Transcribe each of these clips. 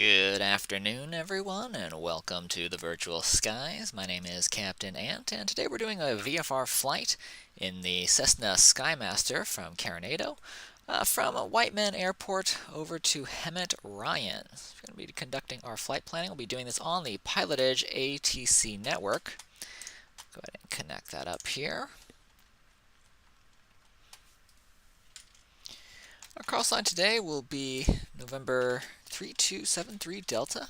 Good afternoon, everyone, and welcome to the Virtual Skies. My name is Captain Ant, and today we're doing a VFR flight in the Cessna Skymaster from Coronado, from Whiteman Airport over to Hemet Ryan. We're going to be conducting our flight planning. We'll be doing this on the PilotEdge ATC network. Go ahead and connect that up here. Our call sign today will be November 3273 Delta.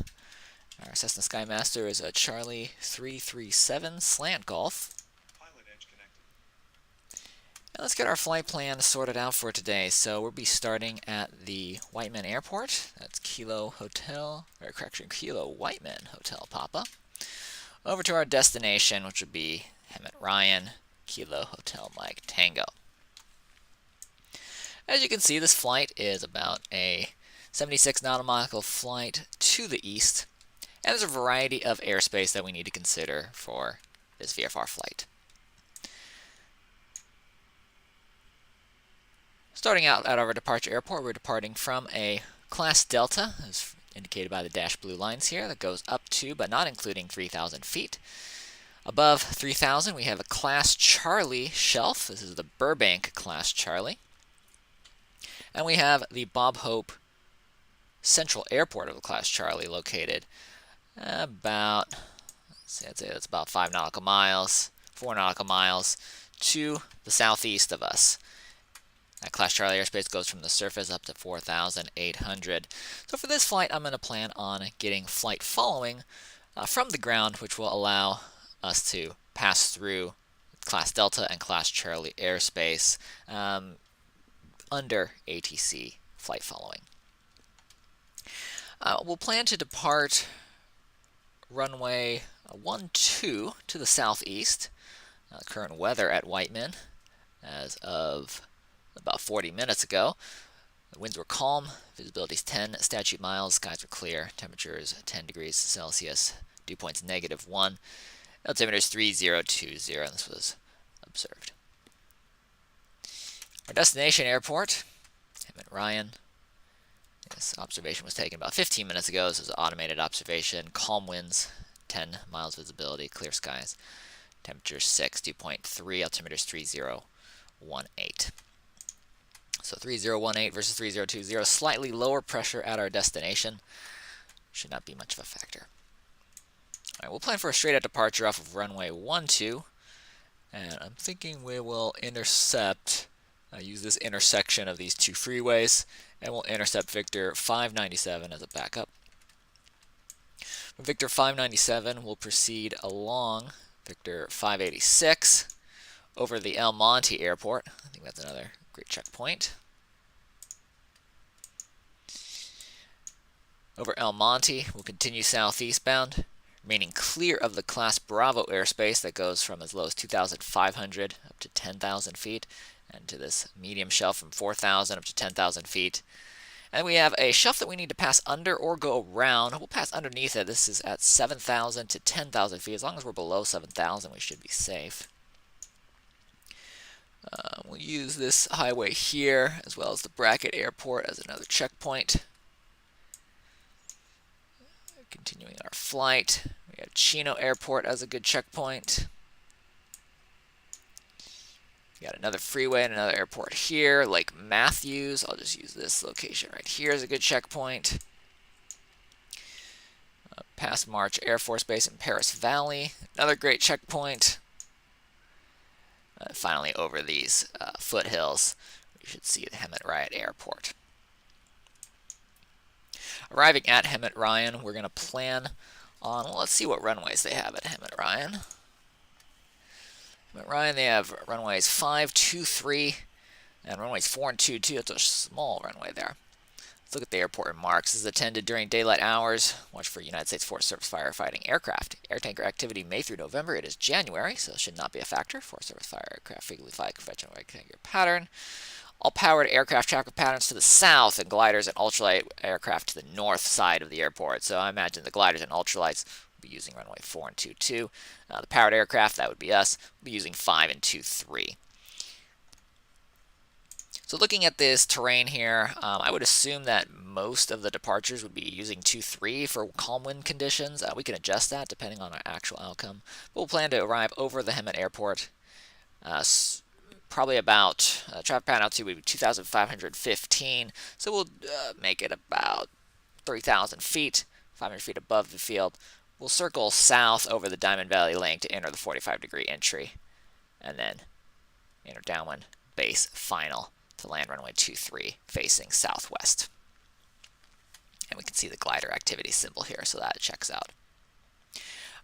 Our Cessna Skymaster is a Charlie 337 slant golf. PilotEdge connected. Now let's get our flight plan sorted out for today. So we'll be starting at the Whiteman Airport. That's Kilo Whiteman Hotel Papa. Over to our destination, which would be Hemet Ryan, Kilo Hotel Mike Tango. As you can see, this flight is about a 76 nautical flight to the east, and there's a variety of airspace that we need to consider for this VFR flight. Starting out at our departure airport, we're departing from a Class Delta, as indicated by the dashed blue lines here, that goes up to, but not including, 3,000 feet. Above 3,000, we have a Class Charlie shelf. This is the Burbank Class Charlie. And we have the Bob Hope Central Airport of the Class Charlie, located about, I'd say that's about 4 nautical miles to the southeast of us. That Class Charlie airspace goes from the surface up to 4,800. So for this flight, I'm going to plan on getting flight following from the ground, which will allow us to pass through Class Delta and Class Charlie airspace under ATC flight following. We'll plan to depart runway 12 to the southeast. Current weather at Whiteman as of about 40 minutes ago. The winds were calm, visibility is 10 statute miles, skies were clear, temperatures 10 degrees Celsius, dew points -1, altimeter is 3020, and this was observed. Our destination airport, Hemet Ryan. This observation was taken about 15 minutes ago. This was an automated observation. Calm winds, 10 miles visibility, clear skies. Temperature 6, dew point 3, altimeter is 3018. So 3018 versus 3020, slightly lower pressure at our destination. Should not be much of a factor. All right, we'll plan for a straight-out departure off of runway 12, and I'm thinking we will intercept. Use this intersection of these two freeways, and we'll intercept Victor 597 as a backup. From Victor 597, we'll proceed along Victor 586 over the El Monte Airport. I think that's another great checkpoint. Over El Monte, we'll continue southeastbound, remaining clear of the Class Bravo airspace that goes from as low as 2,500 up to 10,000 feet. And to this medium shelf from 4,000 up to 10,000 feet. And we have a shelf that we need to pass under or go around. We'll pass underneath it. This is at 7,000 to 10,000 feet. As long as we're below 7,000, we should be safe. We'll use this highway here, as well as the Brackett Airport, as another checkpoint. Continuing our flight, we have Chino Airport as a good checkpoint. We got another freeway and another airport here, Lake Matthews. I'll just use this location right here as a good checkpoint. Past March Air Force Base in Paris Valley, another great checkpoint. Finally, over these foothills, we should see the Hemet Ryan Airport. Arriving at Hemet Ryan, we're going to plan on, well, let's see what runways they have at Hemet Ryan. But Ryan, they have runways 523 and runways 4 and 22. That's a small runway there. Let's look at the airport remarks. This is attended during daylight hours. Watch for United States Forest Service firefighting aircraft. Air tanker activity May through November. It is January, so it should not be a factor. Forest Service fire aircraft frequently fly conventional rectangular pattern. All powered aircraft traffic patterns to the south, and gliders and ultralight aircraft to the north side of the airport. So I imagine the gliders and ultralights be using runway 4 and 22. The powered aircraft, that would be us, will be using 5 and 23. So looking at this terrain here, I would assume that most of the departures would be using 2-3 for calm wind conditions. We can adjust that depending on our actual outcome. But we'll plan to arrive over the Hemet Airport. Probably about, traffic pattern altitude would be 2,515. So we'll make it about 3,000 feet, 500 feet above the field. We'll circle south over the Diamond Valley Link to enter the 45-degree entry, and then enter downwind base final to land runway 23 facing southwest. And we can see the glider activity symbol here, so that checks out.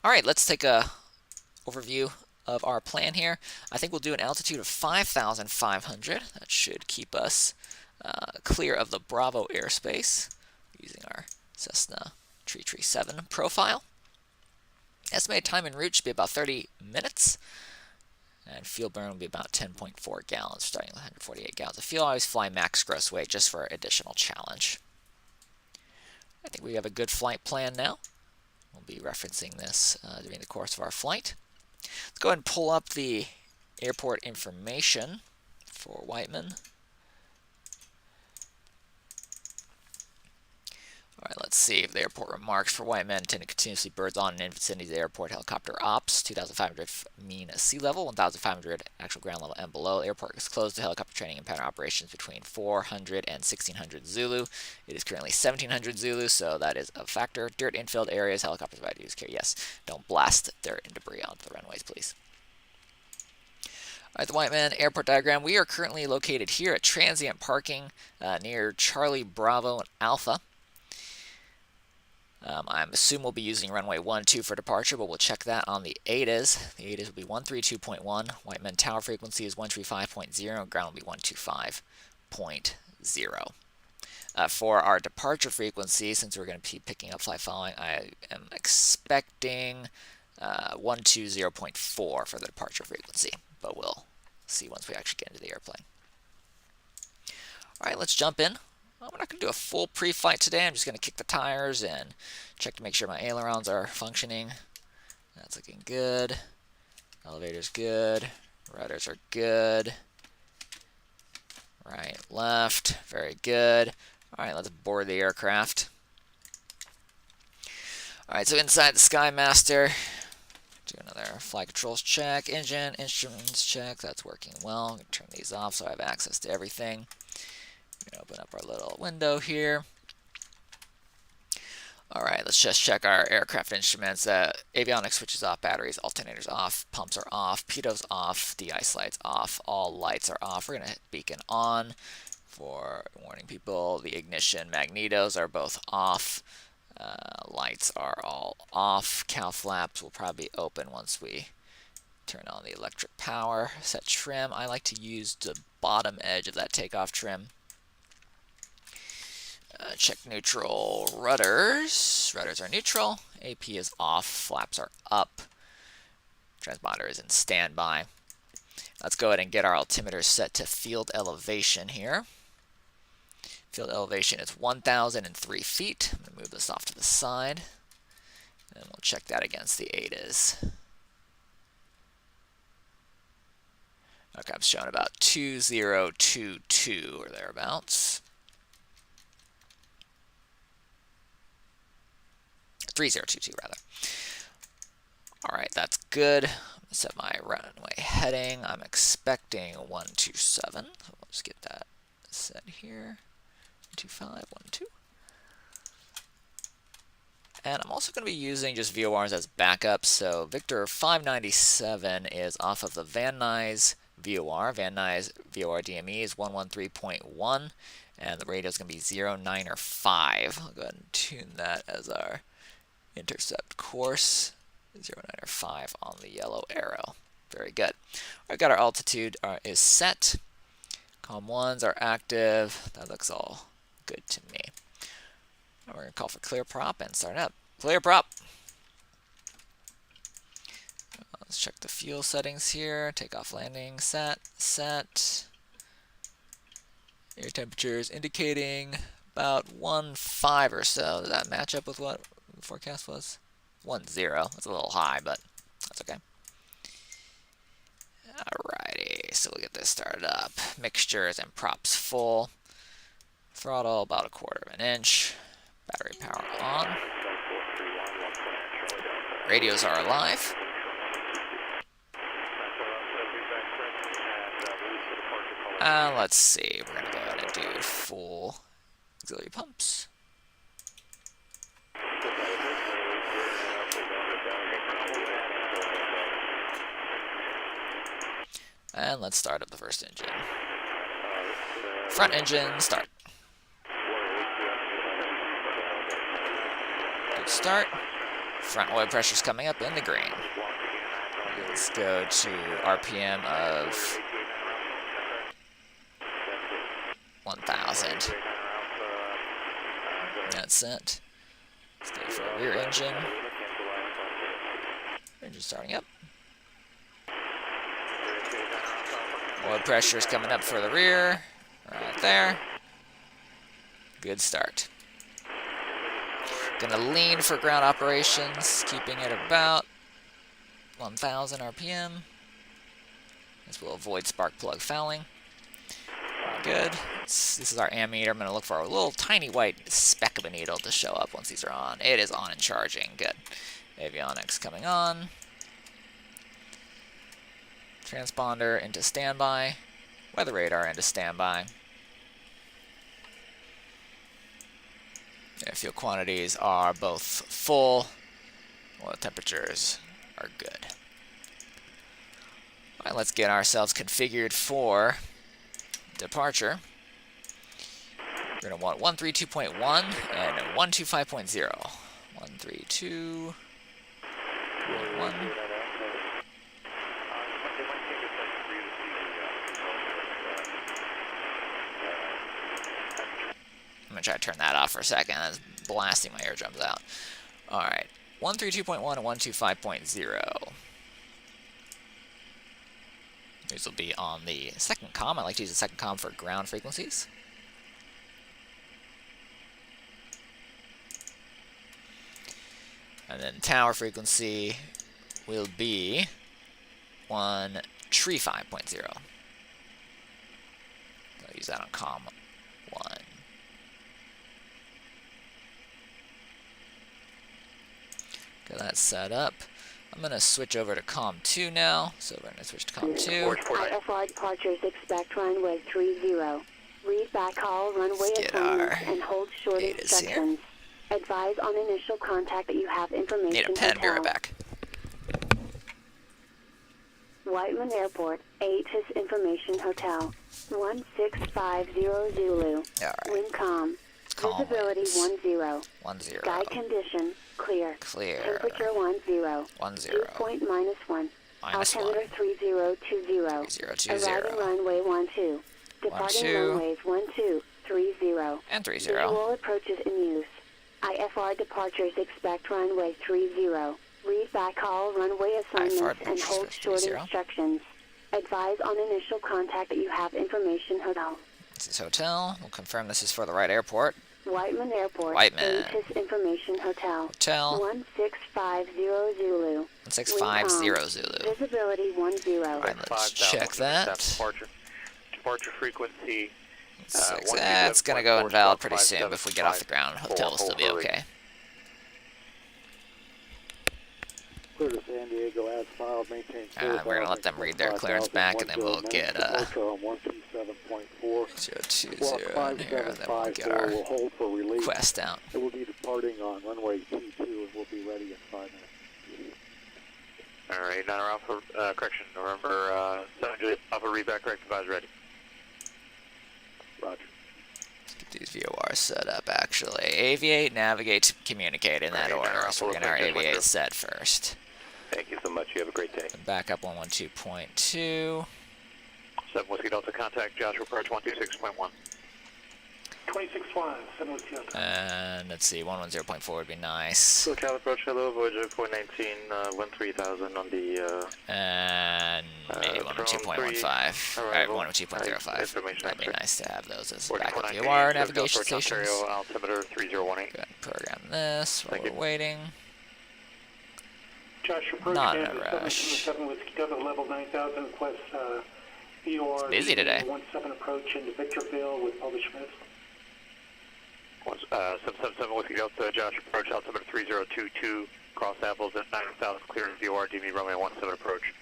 All right, let's take a overview of our plan here. I think we'll do an altitude of 5,500. That should keep us clear of the Bravo airspace using our Cessna 337 profile. Estimated time en route should be about 30 minutes. And fuel burn will be about 10.4 gallons, starting with 148 gallons of fuel. I always fly max gross weight just for additional challenge. I think we have a good flight plan now. We'll be referencing this during the course of our flight. Let's go ahead and pull up the airport information for Whiteman. All right, let's see if the airport remarks for Whiteman intend to continuously birds on and in vicinity of the airport. Helicopter ops, 2,500 mean sea level, 1,500 actual ground level and below. The airport is closed to helicopter training and pattern operations between 400 and 1,600 Zulu. It is currently 1,700 Zulu, so that is a factor. Dirt infield areas, helicopters provided use care. Yes, don't blast dirt and debris onto the runways, please. All right, the Whiteman airport diagram. We are currently located here at transient parking near Charlie Bravo and Alpha. I assume we'll be using runway 12 for departure, but we'll check that on the ADAs. The ADAs will be 132.1. Whiteman tower frequency is 135.0. Ground will be 125.0. For our departure frequency, since we're going to be picking up flight following, I am expecting 120.4 for the departure frequency, but we'll see once we actually get into the airplane. All right, let's jump in. We're not going to do a full pre-flight today. I'm just going to kick the tires and check to make sure my ailerons are functioning. That's looking good. Elevator's good. Rudders are good. Right, left, very good. All right, let's board the aircraft. All right, so inside the Skymaster, do another flight controls check, engine, instruments check. That's working well. I'm going to turn these off so I have access to everything. Open up our little window here. All right, let's just check our aircraft instruments. Avionics switches off, batteries, alternators off, pumps are off, pitos off, de-ice lights off, all lights are off. We're going to beacon on for warning people. The ignition magnetos are both off. Lights are all off. Cow flaps will probably be open once we turn on the electric power. Set trim. I like to use the bottom edge of that takeoff trim. Check neutral rudders. Rudders are neutral. AP is off. Flaps are up. Transponder is in standby. Let's go ahead and get our altimeter set to field elevation here. Field elevation is 1,003 feet. I'm going to move this off to the side. And we'll check that against the ADAs. Okay, I'm showing about 2022 or thereabouts. 3022 rather. All right, that's good. Set my runway heading. I'm expecting 127. So we'll just get that set here. 125, 12. And I'm also going to be using just VORs as backup. So Victor 597 is off of the Van Nuys VOR. Van Nuys VOR DME is 113.1. And the radio is going to be 09 or 5. I'll go ahead and tune that as our intercept course. 09 or 5 on the yellow arrow. Very good. I've got our altitude is set. Comm 1s are active. That looks all good to me. Now we're going to call for clear prop and start up. Clear prop. Let's check the fuel settings here. Takeoff landing set. Air temperature is indicating about 1.5 or so. Does that match up with what the forecast was? 1.0. That's a little high, but that's okay. Alrighty, so we'll get this started up. Mixtures and props full. Throttle about 1/4 inch. Battery power on. Radios are alive. Let's see, we're gonna go ahead and do full auxiliary pumps. And let's start up the first engine. Front engine, start. Good start. Front oil pressure's coming up in the green. Let's go to RPM of 1,000. That's it. Let's go for a rear engine. Engine starting up. Oil pressure is coming up for the rear. Right there. Good start. Gonna lean for ground operations, keeping it about 1,000 RPM. This will avoid spark plug fouling. Good. This is our ammeter. I'm going to look for a little tiny white speck of a needle to show up once these are on. It is on and charging. Good. Avionics coming on. Transponder into standby. Weather radar into standby. Fuel quantities are both full. Oil temperatures are good. All right, let's get ourselves configured for departure. We're going to want 132.1 and 125.0. 132.1. I'm going to try to turn that off for a second. That's blasting my eardrums out. Alright, 132.1 and 125.0. These will be on the second comm. I like to use the second comm for ground frequencies. And then tower frequency will be 135.0. I'll use that on comm 1. Got that set up. I'm going to switch over to comm 2 now. So we're going to switch to comm 2. IFR departures expect runway 30. Read backhaul runway assignments and hold short instructions. Advise on initial contact that you have information. Need a pen, be right back. Whiteman Airport, ATIS Information Hotel, 1650 Zulu. Alright. Windcom. Visibility 10. 10. Sky condition, clear. Clear. Temperature 10. 10. Dew point -1. -1. Altimeter 3020. 3020. Arriving runway 12. Departing runways 12, 30. And 30. Visual approaches in use. IFR departures expect runway 30. Read backhaul runway assignments and hold short instructions. Advise on initial contact that you have information hotel. This is hotel. We'll confirm this is for the right airport. Whiteman Airport. Whiteman. ATIS Information Hotel. Hotel. 1650 Zulu. 1650 Zulu. Visibility 10. Alright, let's check that. Departure frequency. That's going to go invalid pretty soon, but if we get off the ground, hotel will still be okay. Clear to San Diego as filed, maintain We're going to let them read their clearance back, and then we'll get 127.4. 020 in here, and then we'll get our request out. It will be departing on runway T2 and we'll be ready in 5 minutes. Alright, Niner Alpha, correction, November 7 Juliet, Alpha readback, correct, advise ready. Roger. Let's get these VORs set up, actually. Aviate, navigate, communicate in that order. So we're going to our aviate set first. Thank you so much, you have a great day. Back up 112.2. 7 Whiskey Delta, contact Joshua approach 126.1. 26-1, 7 Whiskey Delta. And let's see, 110.4 would be nice. Hotel approach, hello, Voyager 419, 13,000 on the, and maybe 102.15, or 102.05. That'd be nice to have those as backup VOR navigation stations. Altimeter 3018. Go ahead and program this while we're waiting. Josh, approach Not in a Kansas rush. 7 Whiskey Delta level 9000, request VOR. It's busy today. 17 approach into Victorville with published minutes. 777 Whiskey Delta, Josh, approach altimeter 3022, cross apples at 9000, clear VOR, DV Romeo 17 approach.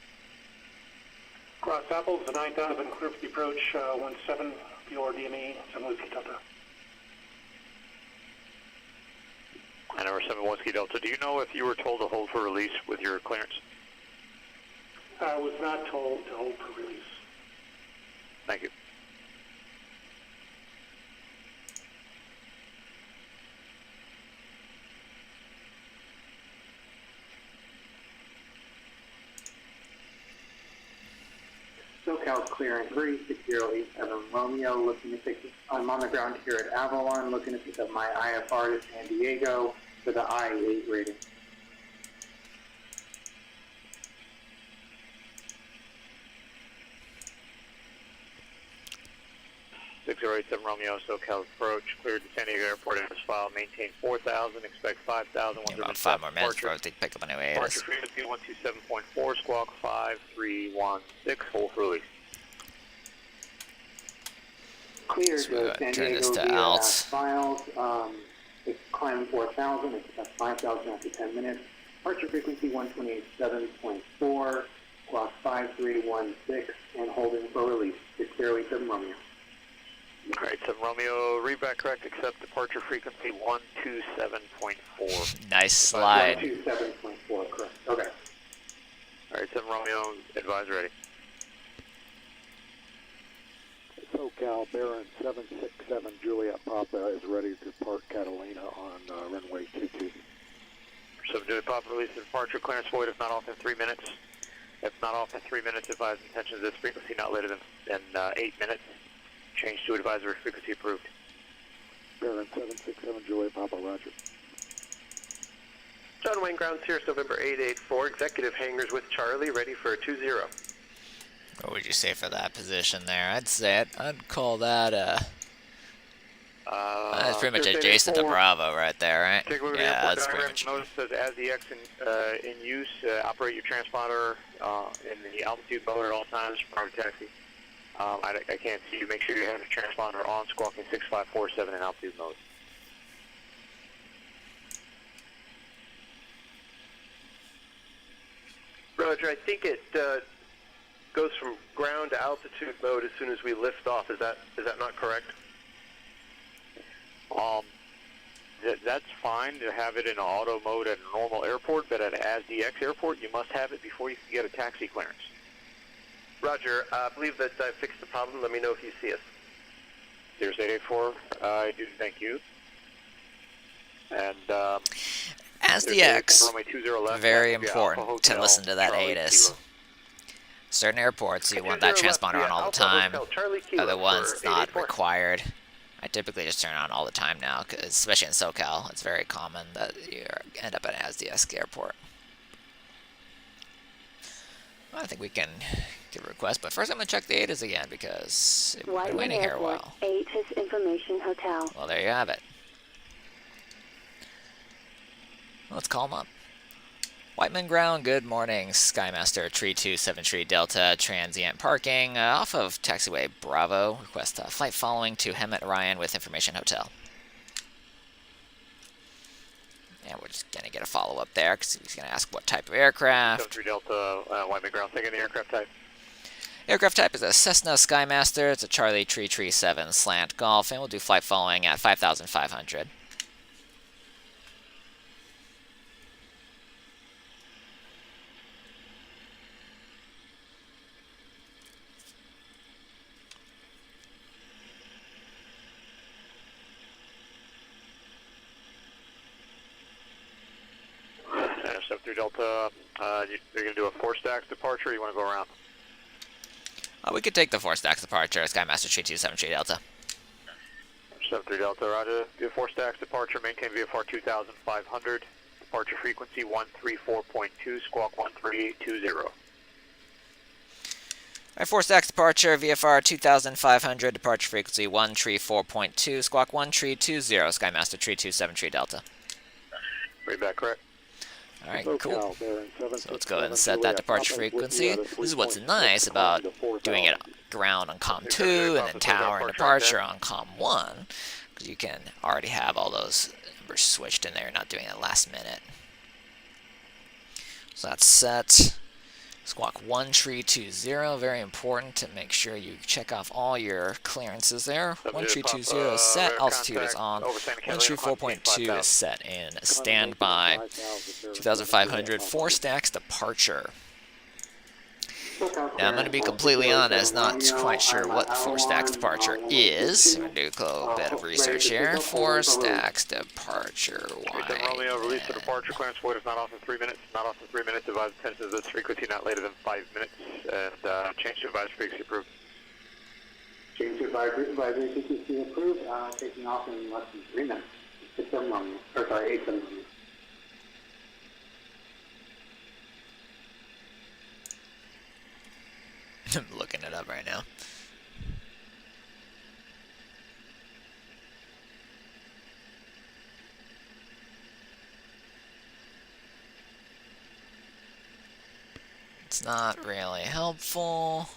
Cross apples, the 9000, clear for the approach, 17, VOR DME, 7 Whiskey Delta. And number 7 Whiskey Delta, do you know if you were told to hold for release with your clearance? I was not told to hold for release. Thank you. SoCal clearing 36087 Romeo, looking to pick, I'm on the ground here at Avalon, looking to pick up my IFR to San Diego for the I-8 rating. 6087 Romeo, SoCal approach, cleared to San Diego Airport, in this file, maintain 4000, expect 5000. Yeah, about 5 more minutes before they pick up a new Departure AS. frequency 127.4, squawk 5316, hold for release. Clear So we to gotta San turn Diego this to via alt. files. It's climbing 4,000, expect 5,000 after 10 minutes. Departure frequency 127.4, squawk 5316, and holding for release. 6087 Romeo. All right, 7 Romeo, read back correct, accept departure frequency 127.4. Nice slide. 127.4, correct. Okay. All right, 7 Romeo, advise ready. SoCal Baron 767 Juliet Papa is ready to depart Catalina on runway 22. 7 Juliet Papa, release the departure clearance void if not off in 3 minutes. If not off in 3 minutes, advise intentions of this frequency not later than 8 minutes. Change to advisory frequency approved. Baron 767 Juliet Papa, roger. John Wayne Ground, Cirrus November 884, executive hangars with Charlie, ready for a 20. What would you say for that position there? I'd call that that's pretty much adjacent to Bravo right there, right? Take a look at Yeah, the that's airport pretty diagram. much. Notice that as the X in use, operate your transponder in the altitude mode at all times prior to taxi. I can't see you. Make sure you have the transponder on, squawking 6547 in altitude mode. Roger, I think it goes from ground to altitude mode as soon as we lift off. Is that not correct? That's fine to have it in auto mode at a normal airport, but at an ASDX airport, you must have it before you can get a taxi clearance. Roger, I believe that I fixed the problem. Let me know if you see us. Cirrus 884, I do thank you. And As the X, very important to listen to that ATIS. Certain airports, you want that transponder on all the time. Other ones, it's not required. I typically just turn it on all the time now, cause especially in SoCal, it's very common that you end up at an ASDX airport. Well, I think we can give a request, but first I'm going to check the ATIS again because we've been waiting here a while. ATIS Information Hotel. Well, there you have it. Let's call them up. Whiteman Ground, good morning. Skymaster 3273 Delta, transient parking off of taxiway Bravo. Request flight following to Hemet Ryan with Information Hotel. And we're just going to get a follow-up there because he's going to ask what type of aircraft. 73 Delta, Whiteman Ground, taking the aircraft type. Aircraft type is a Cessna Skymaster. It's a Charlie 337 slant Golf, and we'll do flight following at 5,500. Delta, you're going to do a 4-stack departure, or you want to go around? We could take the 4-stack departure, Skymaster 3273 Delta. 73 Delta, roger. Do a 4-stack departure, maintain VFR 2500, departure frequency 134.2, squawk 1320. Alright, 4-stack departure, VFR 2500, departure frequency 134.2, squawk 1320, Skymaster 3273 Delta. Read back correct. Alright, SoCal, cool. Baron So let's 767 go ahead and set that Juliet, departure Papa is with frequency. you at a This is what's 3.6, nice about climb to doing it 4,000. ground on COM 2 678 and then Papa, tower and departure departure on COM 1, because you can already have all those numbers switched in there, not doing it last minute. So that's set. Squawk 1320, very important to make sure you check off all your clearances there. 1320 is set, altitude is on, 134.2 is set in standby, 2,500, 4 stacks departure. Now I'm going to be completely honest, not quite sure what the 4 stacks departure is. I'm going to do a little bit of research here. 4 stacks departure. Romeo, release the departure clearance void is not off in 3 minutes. Not off in 3 minutes. Advise attention to this frequency not later than 5 minutes. And change to advisory frequency approved. Change to advisory frequency approved. Taking off in less than 3 minutes. 6-7 Romeo. Or sorry, 8-7 Romeo. I'm looking it up right now. It's not really helpful.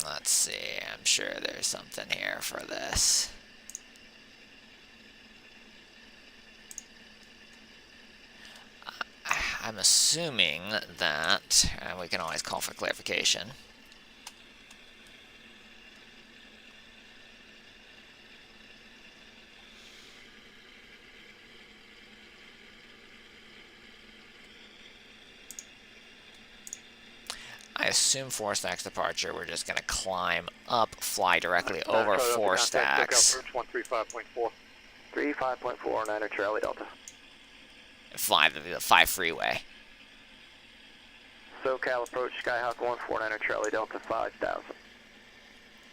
Let's see, I'm sure there's something here for this. I'm assuming that, we can always call for clarification. I assume 4 stacks departure, we're just going to climb up, fly directly over 4 stacks. 135.4. 35.4, 9 Charlie Delta. And fly the 5 freeway. SoCal approach, Skyhawk 149 Charlie Delta 5000.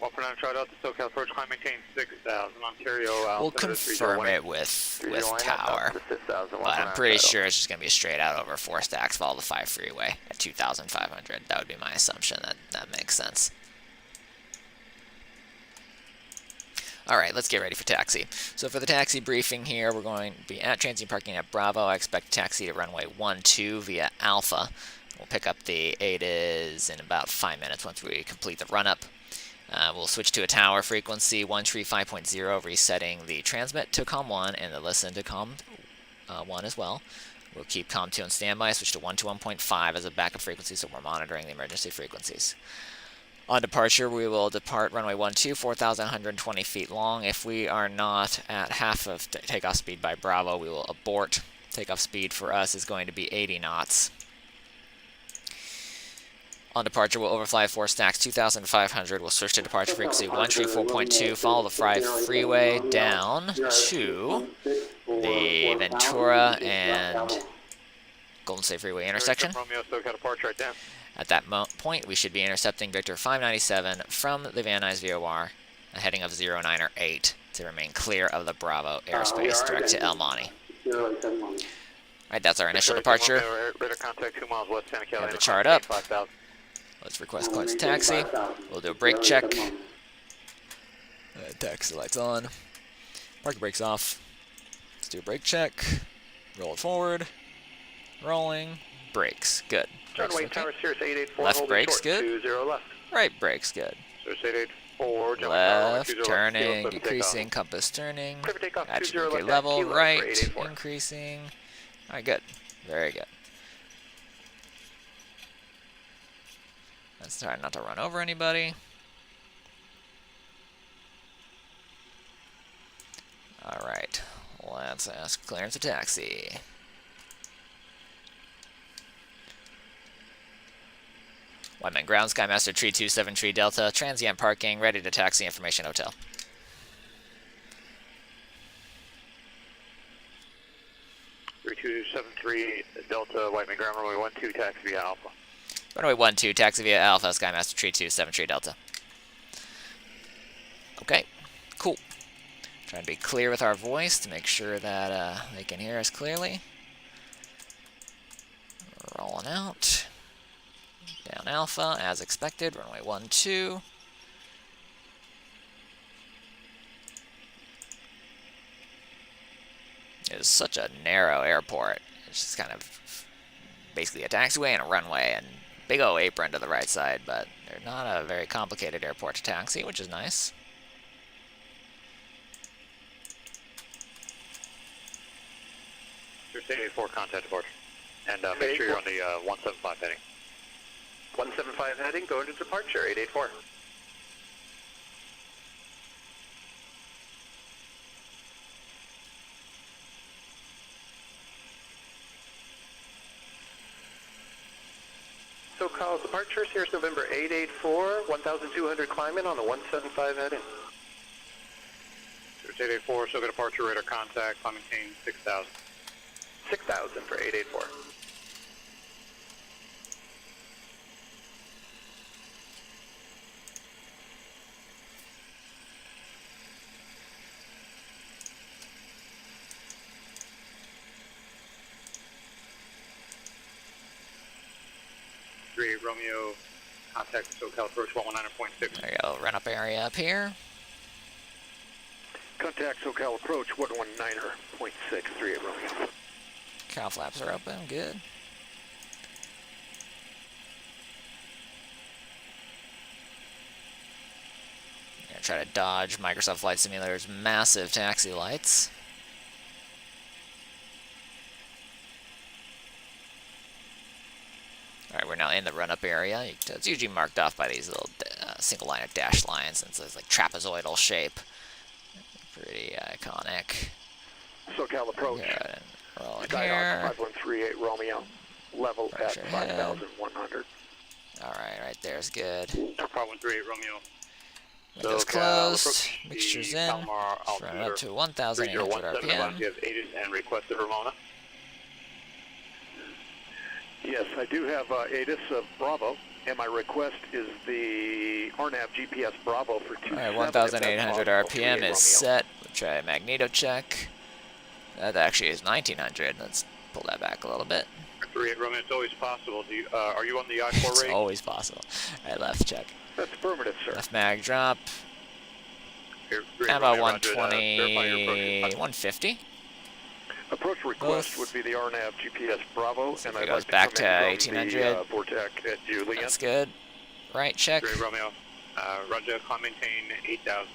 149 Charlie Delta, SoCal approach, climb maintain 6000. Ontario, we'll confirm it with tower. But I'm pretty sure it's just going to be straight out over 4 stacks, follow the 5 freeway at 2,500. That would be my assumption. That makes sense. Alright, let's get ready for taxi. So for the taxi briefing here, we're going to be at transient parking at Bravo. I expect taxi to runway 12 via Alpha. We'll pick up the ADAs in about 5 minutes once we complete the run-up. We'll switch to a tower frequency 135.0, resetting the transmit to COM 1 and the listen to COM 1 as well. We'll keep COM 2 on standby, switch to 121.5 as a backup frequency, so we're monitoring the emergency frequencies. On departure, we will depart runway 12, 4,120 feet long. If we are not at half of takeoff speed by Bravo, we will abort. Takeoff speed for us is going to be 80 knots. On departure, we'll overfly 4 stacks, 2,500. We'll switch to departure frequency 134.2, follow the 5 freeway down to the Ventura and Golden State Freeway intersection. At that point, we should be intercepting Victor 597 from the Van Nuys VOR, a heading of 09 or 8 to remain clear of the Bravo airspace direct to El Monte. Alright, that's our initial departure. We have the chart up. Let's request clearance to taxi. We'll do a brake check. Taxi lights on. Parking brakes off. Let's do a brake check. Roll it forward. Rolling. Brakes. Good. Left brake's good. Right brake's good. Left, turning, decreasing, compass turning. Attribute level, right, increasing. Alright, good. Very good. Let's try not to run over anybody. Alright, let's ask clearance to taxi. Whiteman ground, Skymaster 327 Tree Delta, transient parking, ready to taxi, information hotel. (3273) Delta, Whiteman ground, runway 12, taxi via Alpha. Runway 12, taxi via Alpha, Skymaster 327 Tree Delta. Okay, cool. Trying to be clear with our voice to make sure that they can hear us clearly. Rolling out. Down Alpha, as expected, runway 12. It is such a narrow airport. It's just kind of basically a taxiway and a runway, and big old apron to the right side, but they're not a very complicated airport to taxi, which is nice. Your 84 contact departure. And make sure you're on the 175 heading. 175 heading, going to departure, 884. SoCal departure, Sirius November 884, 1,200 climbing on the 175 heading. Sirius 884, SoCal departure, radar contact, climb maintain 6,000. 6,000 for 884. Romeo, contact SoCal approach 119.6. There you go, run up area up here. Contact SoCal approach 119.6, 38 Romeo. Cow flaps are open, good. Gonna try to dodge Microsoft Flight Simulator's massive taxi lights. Alright, we're now in the run-up area. It's usually marked off by these little single line of dashed lines, since it's like trapezoidal shape. Pretty iconic. SoCal approach. Yeah, roll in Skydock here. 5138 Romeo. Level Pressure at ahead. 5,100. Alright, right there's good. 5138 Romeo. Windows SoCal closed. approach Mixtures the in. Palomar Run it up to 1,800 3017. RPM. You have ATIS and requested Ramona. Yes, I do have ATIS of Bravo, and my request is the RNAV GPS Bravo for 27. Alright, 1,800 RPM is set. We'll try a magneto check. That actually is 1,900. Let's pull that back a little bit. 38 Romeo, it's always possible. Are you on the I-4 It's rate? always possible. Alright, left check. That's affirmative, sir. Left mag drop. Here, About Romeo, Roger, 120, 150. Approach request would be the RNAV GPS Bravo, So and if it I'd goes like back to to come in from 1800. the Vortec at Julian. That's good. Right check. Great Romeo. Roger, climb maintain 8,000.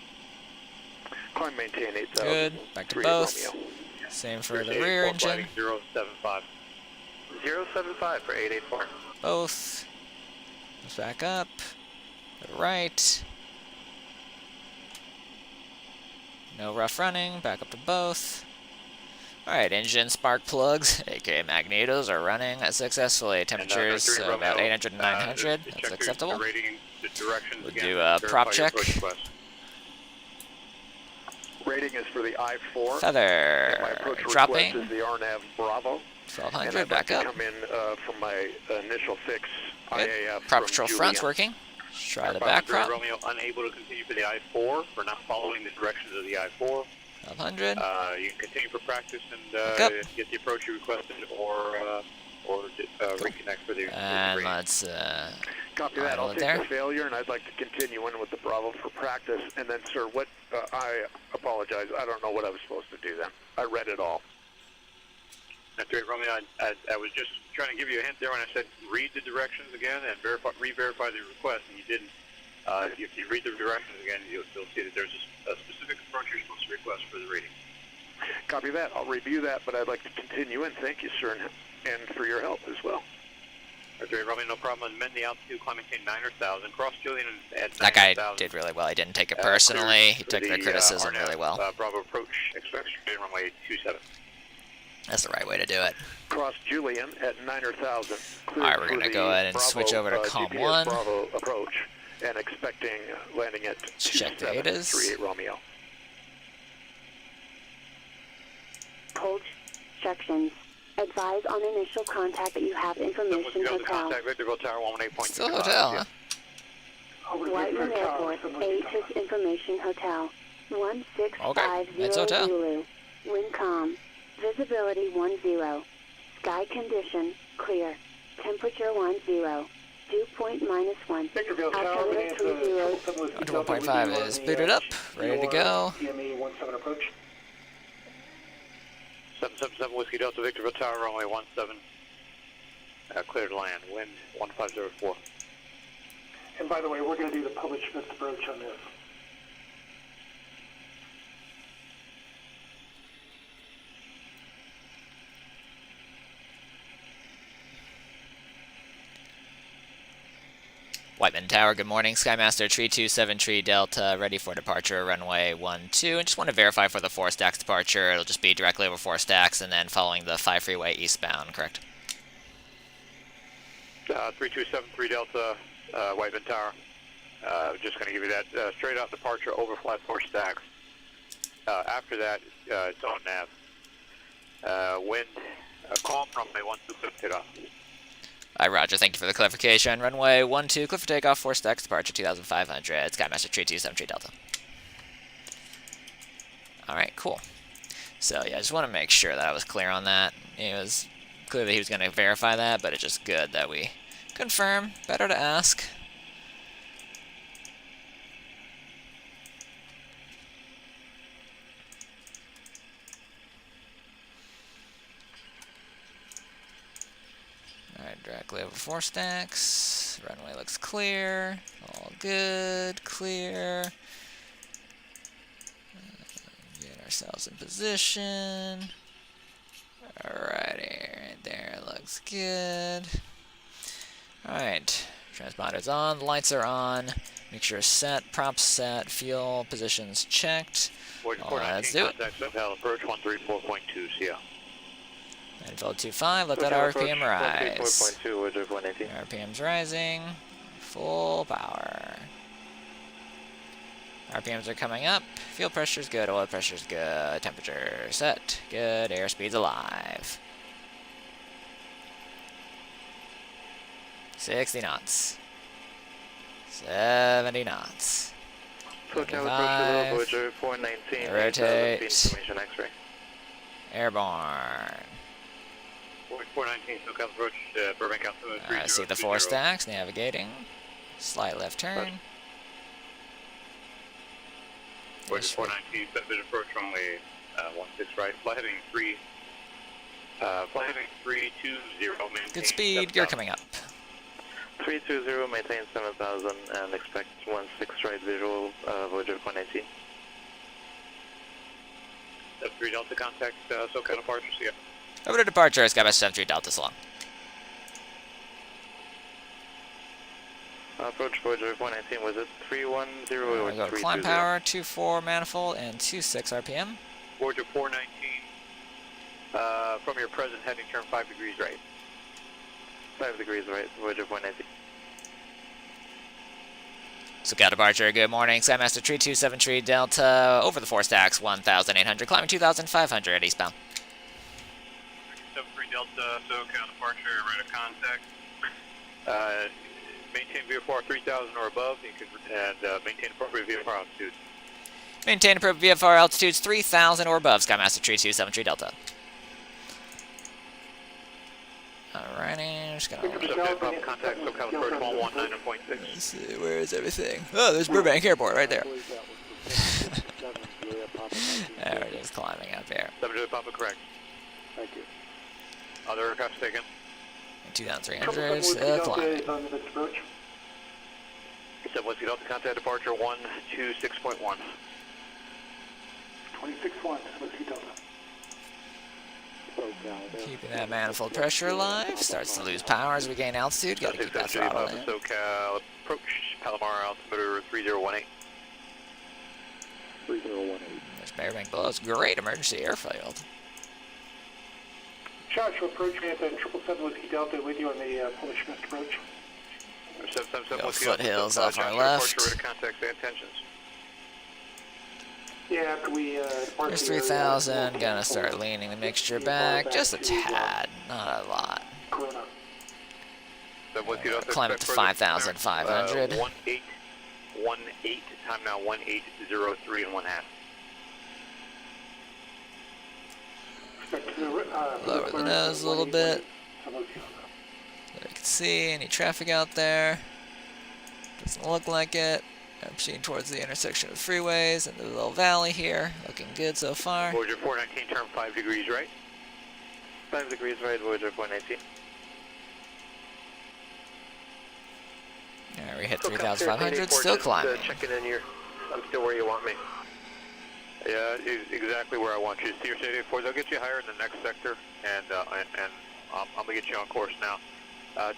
Climb maintain 8,000. Good. Back to 38 both. Romeo. Same for the rear engine. 075. 075 for 884. Both. Goes back up. Go to right. No rough running. Back up to both. Alright, engine spark plugs, aka magnetos, are running successfully. Temperatures about 800 to 900. That's acceptable. We'll do a prop check. Rating is for the I-4. Feather. My approach Dropping. request is the RNAV Bravo. 1200, and back I'd up. like to come in from my initial fix Good. IAF Prop from control Julian. front's working. Let's try the back prop. Romeo, unable to continue for the I-4 for not following the directions of the I-4. 1200. You can continue for practice and get the approach you requested, or reconnect for the. And let's Copy that. I'll it take there. the failure, and I'd like to continue in with the Bravo for practice. And then, sir, what? I apologize. I don't know what I was supposed to do then. I read it all. That's great, Romeo. I was just trying to give you a hint there when I said read the directions again and re-verify the request, and you didn't. If you read the directions again, you'll see that there's a specific approach you're supposed to request for the reading. Copy that. I'll review that, but I'd like to continue in. Thank you, sir, and for your help as well. Okay, Romeo, no problem. Amend the altitude, climb maintain 9,000. Cross Julian at 9,000. That guy did really well. He didn't take it personally. He took the criticism really well. Bravo approach, expect runway 27. That's the right way to do it. Cross Julian at 9,000. Alright, we're going to go ahead and switch over to COM 1. Bravo approach, and expecting landing at Check the ATIS. 38 Romeo. Hold instructions. Advise on initial contact that you have information hotel. Contact Victorville Tower 118.25. Still hotel, huh? Whiteman Airport, ATIS Information Hotel, 1650 it's hotel. Zulu. Wind Visibility 10. Sky condition, clear. Temperature 10. dew point -1. Victorville Tower, Altimeter 30. 1.5 is booted up, ready to go. CME 17 approach. 777 Whiskey Delta, Victorville Tower, runway 17. Cleared land, wind 1504. And by the way, we're going to do the published missed approach on this. Whiteman Tower, good morning. Skymaster 327 Tree Delta, ready for departure, runway 12. And just want to verify for the 4 stacks departure. It'll just be directly over 4 stacks and then following the 5 freeway eastbound, correct? 327 Tree Delta, Whiteman Tower. Just going to give you that straight out departure over flat 4 stacks. After that, it's on nav. Wind, calm, runway 12, cliff takeoff. Hi, Roger. Thank you for the clarification. Runway 12, cliff for takeoff, 4 stacks, departure 2,500. Skymaster 327 Tree Delta. All right, cool. So, yeah, I just want to make sure that I was clear on that. It was clear that he was going to verify that, but it's just good that we confirm. Better to ask. Alright, directly over 4 stacks. Runway looks clear. All good. Clear. Get ourselves in position. Alrighty, right there. Looks good. Alright. Transponder's on. Lights are on. Make sure set. Props set. Fuel positions checked. Let's do it. Approach 134.2, CL. Info 25, let that RPM rise. 4.2, 118. RPM's rising. Full power. RPMs are coming up. Fuel pressure's good, oil pressure's good. Temperature set. Good, airspeed's alive. 60 knots. 70 knots. 75. Rotate. Airborne. 419, SoCal approach, Burbank Alpha 30. I see the 4 stacks, navigating. Slight left turn. 419, set bit approach, runway 16 right. Fly heading 320, maintain. Good speed, you're coming up. 320, maintain 7,000, and expect 16 right visual, Voyager 118. 3 Delta contact, SoCal departure, see ya. Over to departure, Skymaster 73 Delta, so long. Approach Voyager 119, was it 310 or 320? Climb power, 2.4 manifold, and 2.6 RPM. Voyager 419, from your present heading, turn 5 degrees right. 5 degrees right, Voyager 119. SoCal departure, good morning. Skymaster 327 Tree Delta, over the 4 stacks, 1,800, climbing 2,500 eastbound. 73 Delta, SoCal departure, right of contact. Maintain VFR 3,000 or above, and maintain appropriate VFR altitude. Maintain appropriate VFR altitudes 3,000 or above, Skymaster 327 Tree Delta. Alrighty, just gonna... Contact SoCal approach 119.6. Let's see, where is everything? Oh, there's Burbank Airport right there. There it is, climbing up here. 7 Papa, correct. Thank you. Other aircraft taken. 2,300, still climbing. 7 Whiskey Delta, contact departure 126.1. 26-1, Whiskey Delta. Keeping that manifold pressure alive. Starts to lose power as we gain altitude. Gotta keep that throttle in. SoCal approach, Palomar altimeter 3018. 3018. There's Burbank below. It's great emergency airfield. Joshua approach me at the 777 Whiskey Delta with you on the Polish missed approach. 777 Go Whiskey foothills Delta, off our Joshua, left. departure, contact, say intentions. Yeah, after we There's 3,000. Gonna start leaning the mixture back. Just a tad. Not a lot. Climb up to 5,500. 1818, time now 1803 and 1/2. Lower the nose a little bit. You can see any traffic out there. Doesn't look like it. I'm proceeding towards the intersection of freeways and the little valley here. Looking good so far. Voyager 419, turn 5 degrees right. 5 degrees right, Voyager 419. Alright, we hit 3,500, still climbing. Checking in here. I'm still where you want me. Yeah, exactly where I want you. See your state 84. They'll get you higher in the next sector, and I'm gonna get you on course now.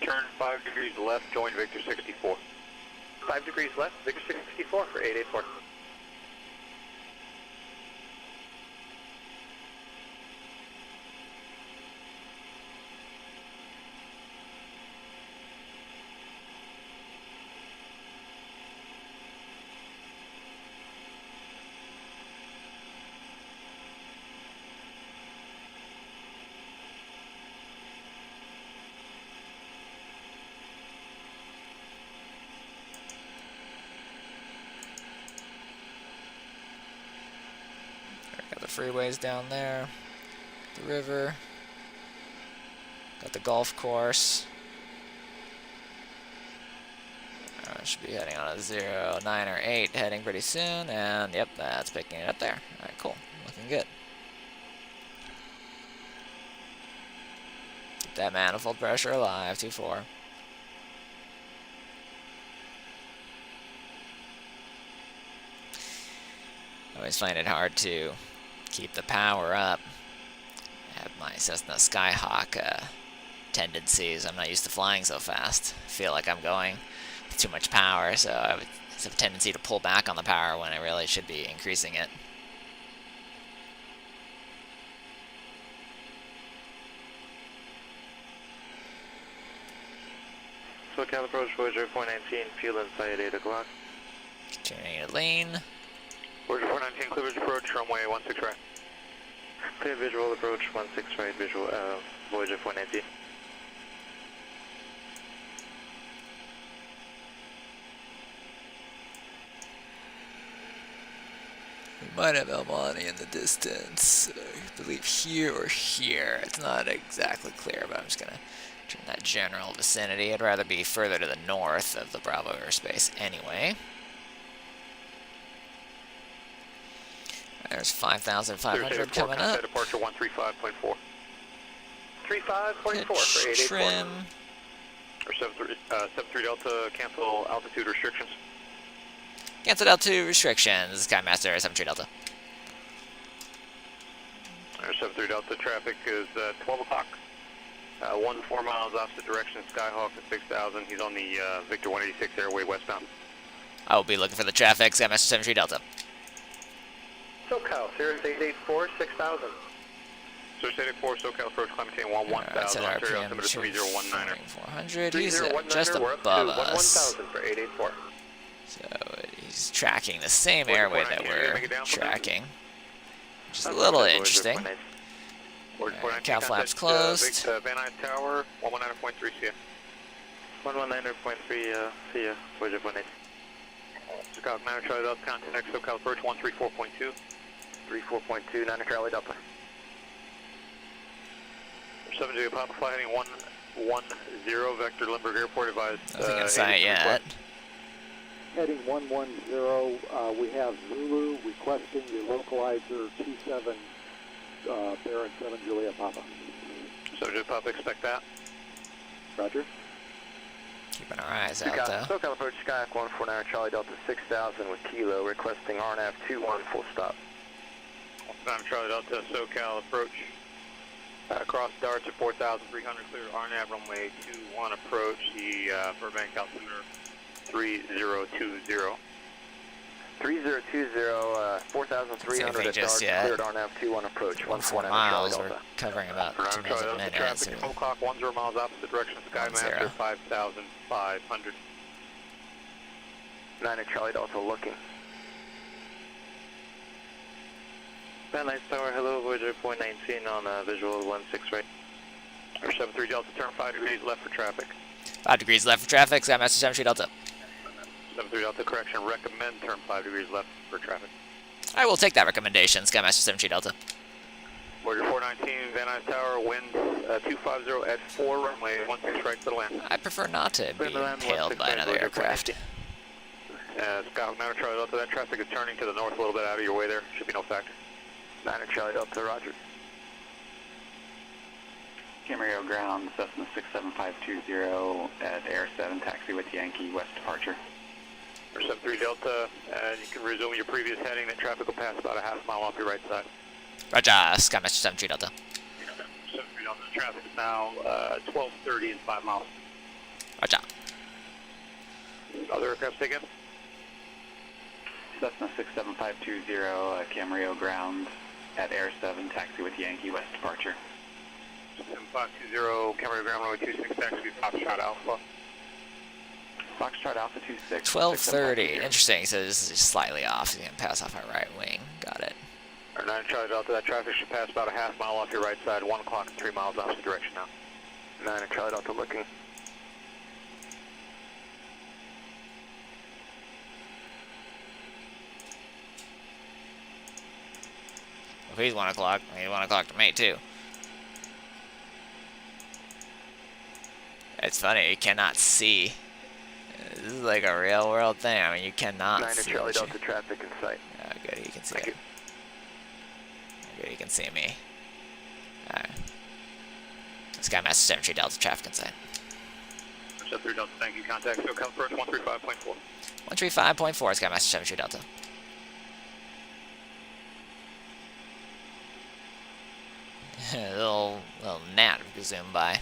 Turn 5 degrees left, join Victor 64. 5 degrees left, Victor 64 for 884. Got the freeways down there, the river, got the golf course. Should be heading on a 0, 9, or 8 heading pretty soon, and yep, that's picking it up there. Alright, cool. Looking good. Keep that manifold pressure alive, 2-4. I always find it hard to keep the power up. I have my Cessna Skyhawk tendencies. I'm not used to flying so fast. I feel like I'm going with too much power, so I have a tendency to pull back on the power when I really should be increasing it. SoCal approach, Voyager 419, fuel inside 8 o'clock. Continuing to lean. Voyager 419, clear visual approach, runway 16 right. Clear visual approach, 16 right, visual, Voyager 419. We might have El Monte in the distance. I believe here or here. It's not exactly clear, but I'm just going to turn that general vicinity. I'd rather be further to the north of the Bravo airspace anyway. There's 5,500 coming up. Departure 135.4. 35.4 for 884. Trim. Or 73 Delta, cancel altitude restrictions. Cancel altitude restrictions. Skymaster 73 Delta. 73 Delta, traffic is 12 o'clock. 14 miles opposite direction, Skyhawk at 6,000. He's on the Victor 186 airway westbound. I will be looking for the traffic. Skymaster 73 Delta. SoCal, Cirrus 884, 6,000. Cirrus 884, SoCal approach, climb maintain 1000, Ontario altimeter 3019er. 400, he's just above us. 1000 for 884. So he's tracking the same airway that we're tracking, which is a little interesting. Cal flaps closed. Van Nuys Tower, 119.3, see ya. 119.3, see ya, Voyager 419. SoCal 9 Charlie Delta, contact SoCal approach 134.2. 34.2, 9 Charlie Delta. 7J Papa fly heading 110, Vector Lindbergh Airport, advised. Nothing in sight yet. Heading 110, we have Zulu requesting the localizer 27 Baron 7 Juliet Papa. 7J Papa, expect that. Roger. Keeping our eyes out though. SoCal approach Skyhawk 149 Charlie Delta 6000 with Kilo, requesting RNAV 21 full stop. 19 Charlie Delta, SoCal approach. Cross darts at 4,300, clear RNAV runway 21 approach, the Burbank altimeter 3020. 3020, 4,300 at darts, cleared RNAV 21 approach, 1.4 miles, we're covering about 2 minutes a minute. Traffic 12 o'clock, 10 miles opposite direction, Skymaster 5,500. 9 at Charlie Delta looking. Van Nuys Tower, hello, Voyager 419 on visual 16 right. Or 73 Delta, turn 5 degrees left for traffic. 5 degrees left for traffic, Skymaster 73 Delta. 73 Delta, correction, recommend turn 5 degrees left for traffic. I will take that recommendation, Skymaster 73 Delta. Voyager 419, Van Nuys Tower, wind 250 at 4, runway 16 right to the land. I prefer not to be impaled by another aircraft. Skyhawk 9 Charlie Delta, that traffic is turning to the north a little bit out of your way there. Should be no factor. 9 Charlie Delta, roger. Camarillo ground, Cessna 67520 at Air 7, taxi with Yankee, west departure. Air 73 Delta, and you can resume your previous heading. That traffic will pass about a half mile off your right side. Roger, Skymaster 73 Delta. 73 Delta, the traffic is now 1230 and 5 miles. Roger. Other aircraft taken? Cessna 67520, Camarillo ground at Air 7, taxi with Yankee, west departure. 7520, Camarillo ground, runway 26, taxi, Foxtrot Alpha. Foxtrot Alpha 26. 1230. Interesting. So this is just slightly off. He's going to pass off our right wing. Got it. Our 9 Charlie Delta, that traffic should pass about a half mile off your right side, 1 o'clock and 3 miles opposite direction now. 9 Charlie Delta looking. If he's 1 o'clock, he's 1 o'clock to me too. It's funny, you cannot see. This is like a real world thing. I mean, you cannot 9 see. Charlie Delta traffic in sight. Oh, good, you can see Thank it. Good, you can see me. Alright. Skymaster 73 Delta traffic in sight. 73 Delta, thank you. Contact SoCal approach 135.4. 135.4, Skymaster 73 Delta. little gnat we could zoom by.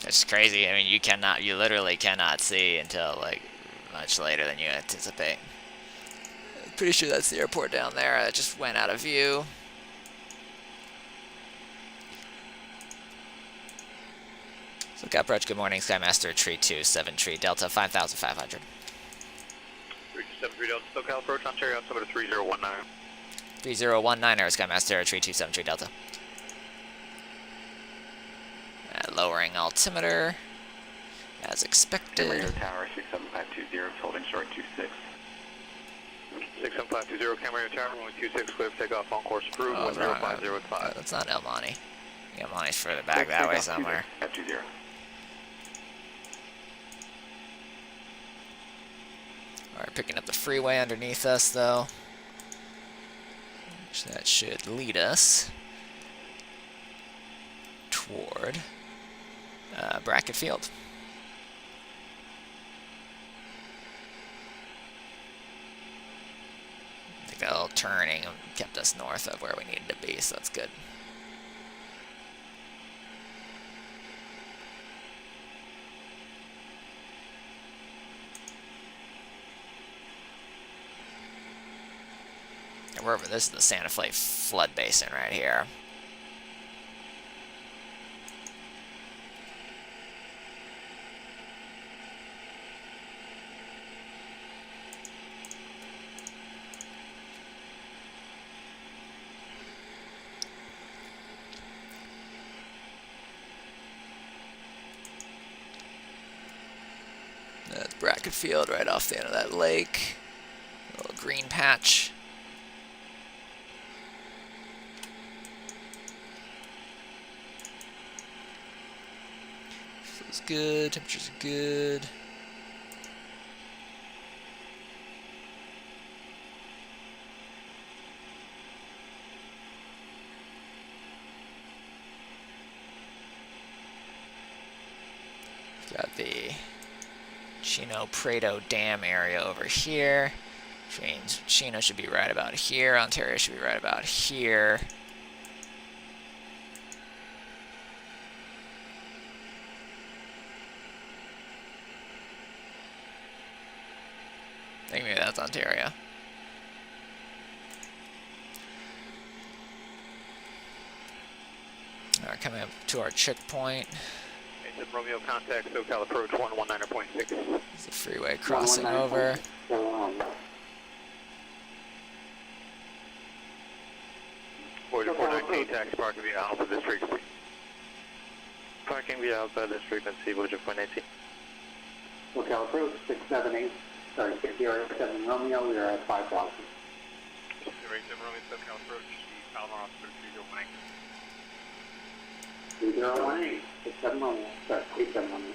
It's crazy. I mean, you literally cannot see until like much later than you anticipate. I'm pretty sure that's the airport down there that just went out of view. So approach, good morning, Skymaster 327 Delta 5500. 327 Delta, SoCal approach, Ontario, altimeter 3019. 3019, Skymaster 327 Delta. Lowering altimeter, as expected. Radio Tower 67520, holding short 26. 67520, Camarillo Tower, runway 26, clear for takeoff, on course approved, 10505. That's not El Monte. El Monte's further back that way somewhere. F20. Alright, picking up the freeway underneath us though. Which that should lead us toward Brackett Field. I think that little turning kept us north of where we needed to be, so that's good. This is the Santa Fe flood basin right here. That's Brackett Field right off the end of that lake. A little green patch. Feels good, temperatures are good. Got the Chino Prado Dam area over here, which means Chino should be right about here, Ontario should be right about here. I think maybe that's Ontario. Alright, coming up to our checkpoint. Romeo contact, SoCal approach 119.6. There's the freeway crossing over. Voyager 419, taxi parking via Alpha this frequency. Parking via Alpha this frequency, Voyager 419. SoCal approach 678. Sorry, 607 Romeo, we are at 5,000. 607 Romeo, SoCal approach, the Palomar officer 3018. 3018, 67 Romeo, sorry, 87 Romeo.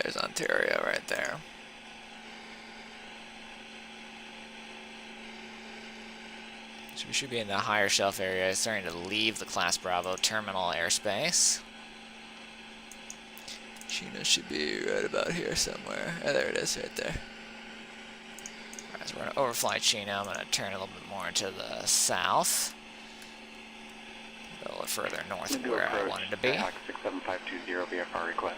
There's Ontario right there. So we should be in the higher shelf area, starting to leave the Class Bravo terminal airspace. Chino should be right about here somewhere. Oh, there it is, right there. Alright, so we're going to overfly Chino. I'm going to turn a little bit more to the south. A little further north of where I wanted to be. 67520 VFR request.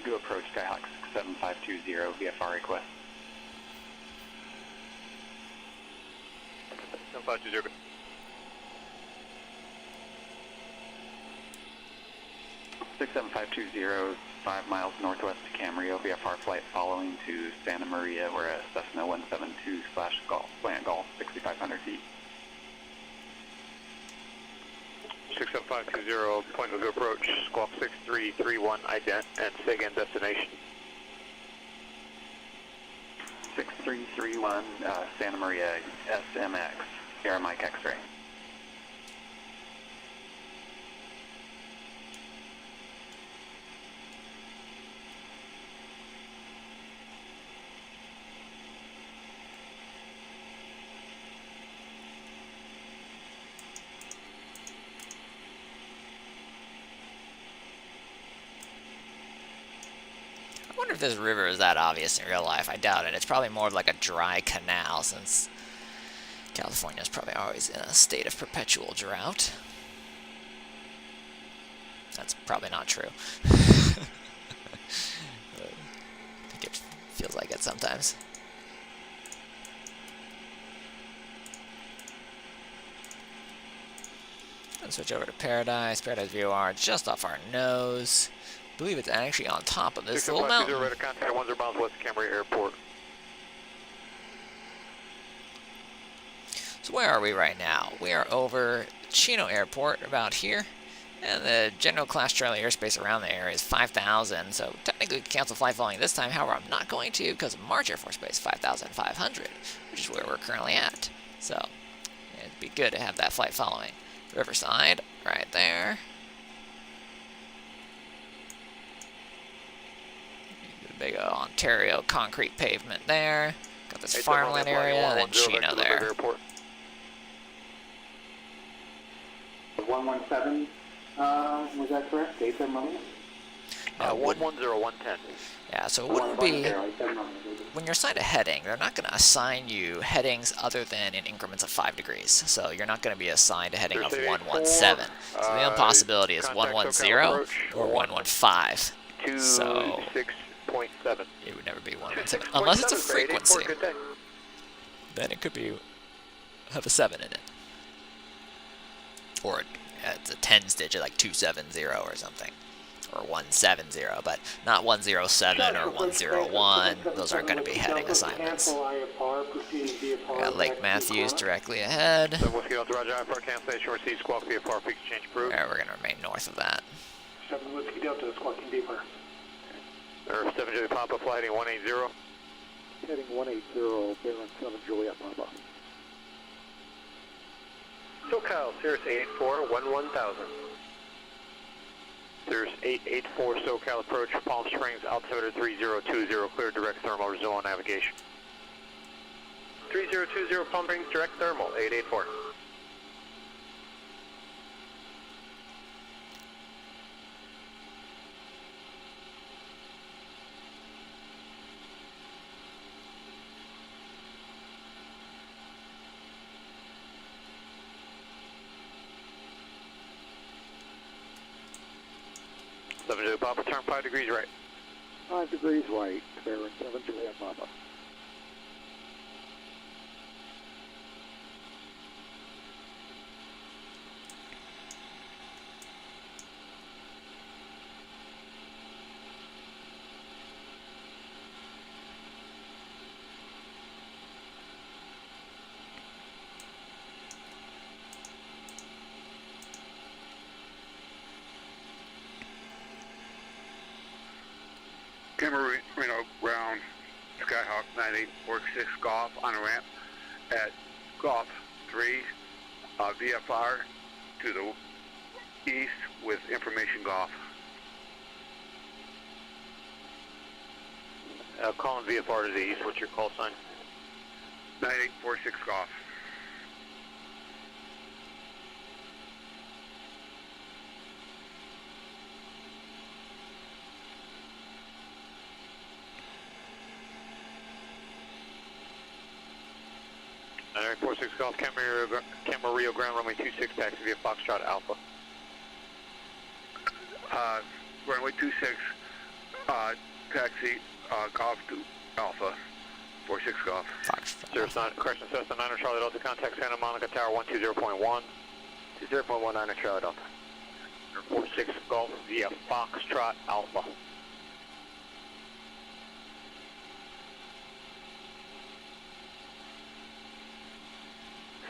Do approach Skyhawk 67520 VFR request. 7520. 67520, 5 miles northwest to Camarillo, VFR flight following to Santa Maria. We're at Cessna 172/Golf, Slant Golf, 6,500 feet. 67520, point of approach, squawk 6331, ident, and say again destination. 6331, Santa Maria, SMX, Air Mike X-ray. I wonder if this river is that obvious in real life. I doubt it. It's probably more like a dry canal, since California is probably always in a state of perpetual drought. That's probably not true. I think it feels like it sometimes. Let's switch over to Paradise. Paradise VOR just off our nose. I believe it's actually on top of this little mountain. Radar contact 10 miles west of Camarillo Airport. So where are we right now? We are over Chino Airport, about here. And the general class Charlie airspace around the area is 5,000. So technically we could cancel flight following this time. However, I'm not going to because of March Air Force Base 5,500, which is where we're currently at. So it'd be good to have that flight following. Riverside, right there. Big Ontario concrete pavement there. Got this farmland area and then Chino there. 117, was that correct? 87 Romeo? 110, 110. Yeah, so it wouldn't be, when you're assigned a heading, they're not going to assign you headings other than in increments of 5 degrees. So you're not going to be assigned a heading of 117. So the only possibility is 110 or 115. So 6.7. It would never be 117, unless it's a frequency. Then it could be have a 7 in it. Or it's a tens digit, like 270 or something. or 170, but not 107 or 101. Those aren't going to be heading assignments. We got Lake Matthews directly ahead. So Whiskey Delta Roger, IFR cancellation received, squawk VFR, peak change approved. Alright, we're going to remain north of that. 7 Whiskey Delta, squawking deeper. 7 Juliet Papa, flight 180. Heading 180, Baron 7 Juliet Papa. SoCal, Cirrus 884, 11000. Cirrus 884 SoCal approach, Palm Springs, altimeter 3020, clear direct thermal, resume on navigation. 3020 Palm Springs, direct thermal, 884. Papa, turn 5 degrees right. 5 degrees right, Baron 7 Juliet Papa. Camarino ground, Skyhawk 9846 Golf on a ramp at Golf 3, VFR to the east with information Golf. Calling VFR to the east, what's your call sign? 9846 Golf. Alright, 46 Golf, Camarillo ground, runway 26, taxi via Foxtrot Alpha. Runway 26, taxi Golf to Alpha, 46 Golf. Cirrus 9, correction, Cessna 9 Charlie Delta, contact Santa Monica Tower 120.1. 20.19 Charlie Delta. 46 Golf via Foxtrot Alpha.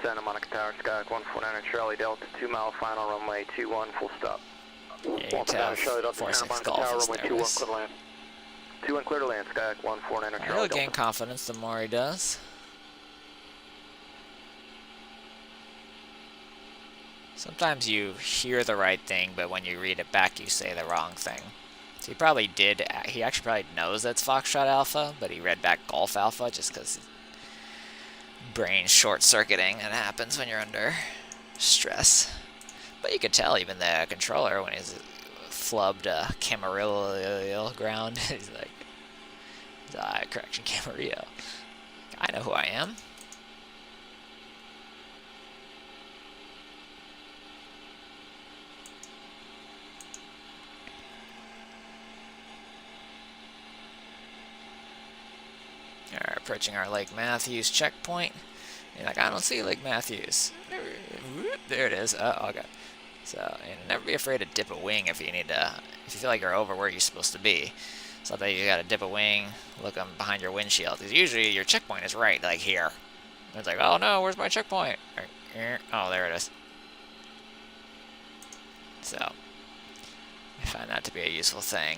Santa Monica Tower, Skyhawk 149 Charlie Delta, 2 mile final, runway 21, full stop. Yeah, you can tell 46 Golf is runway nervous. 21, clear to land. 21 clear to land, Skyhawk 149 Charlie He'll Delta. gain confidence the more he does. Sometimes you hear the right thing, but when you read it back, you say the wrong thing. So he actually probably knows that's Foxtrot Alpha, but he read back Golf Alpha just because brain short-circuiting. It happens when you're under stress. But you could tell even the controller when he's flubbed Camarillo ground, he's like, correction, Camarillo. I know who I am. Alright, approaching our Lake Matthews checkpoint. You're like, I don't see Lake Matthews. There it is. Oh, okay. So, never be afraid to dip a wing if you need to, if you feel like you're over where you're supposed to be. So that you gotta dip a wing, look behind your windshield. Because usually your checkpoint is right, like here. And it's like, oh no, where's my checkpoint? Oh, there it is. So, I find that to be a useful thing.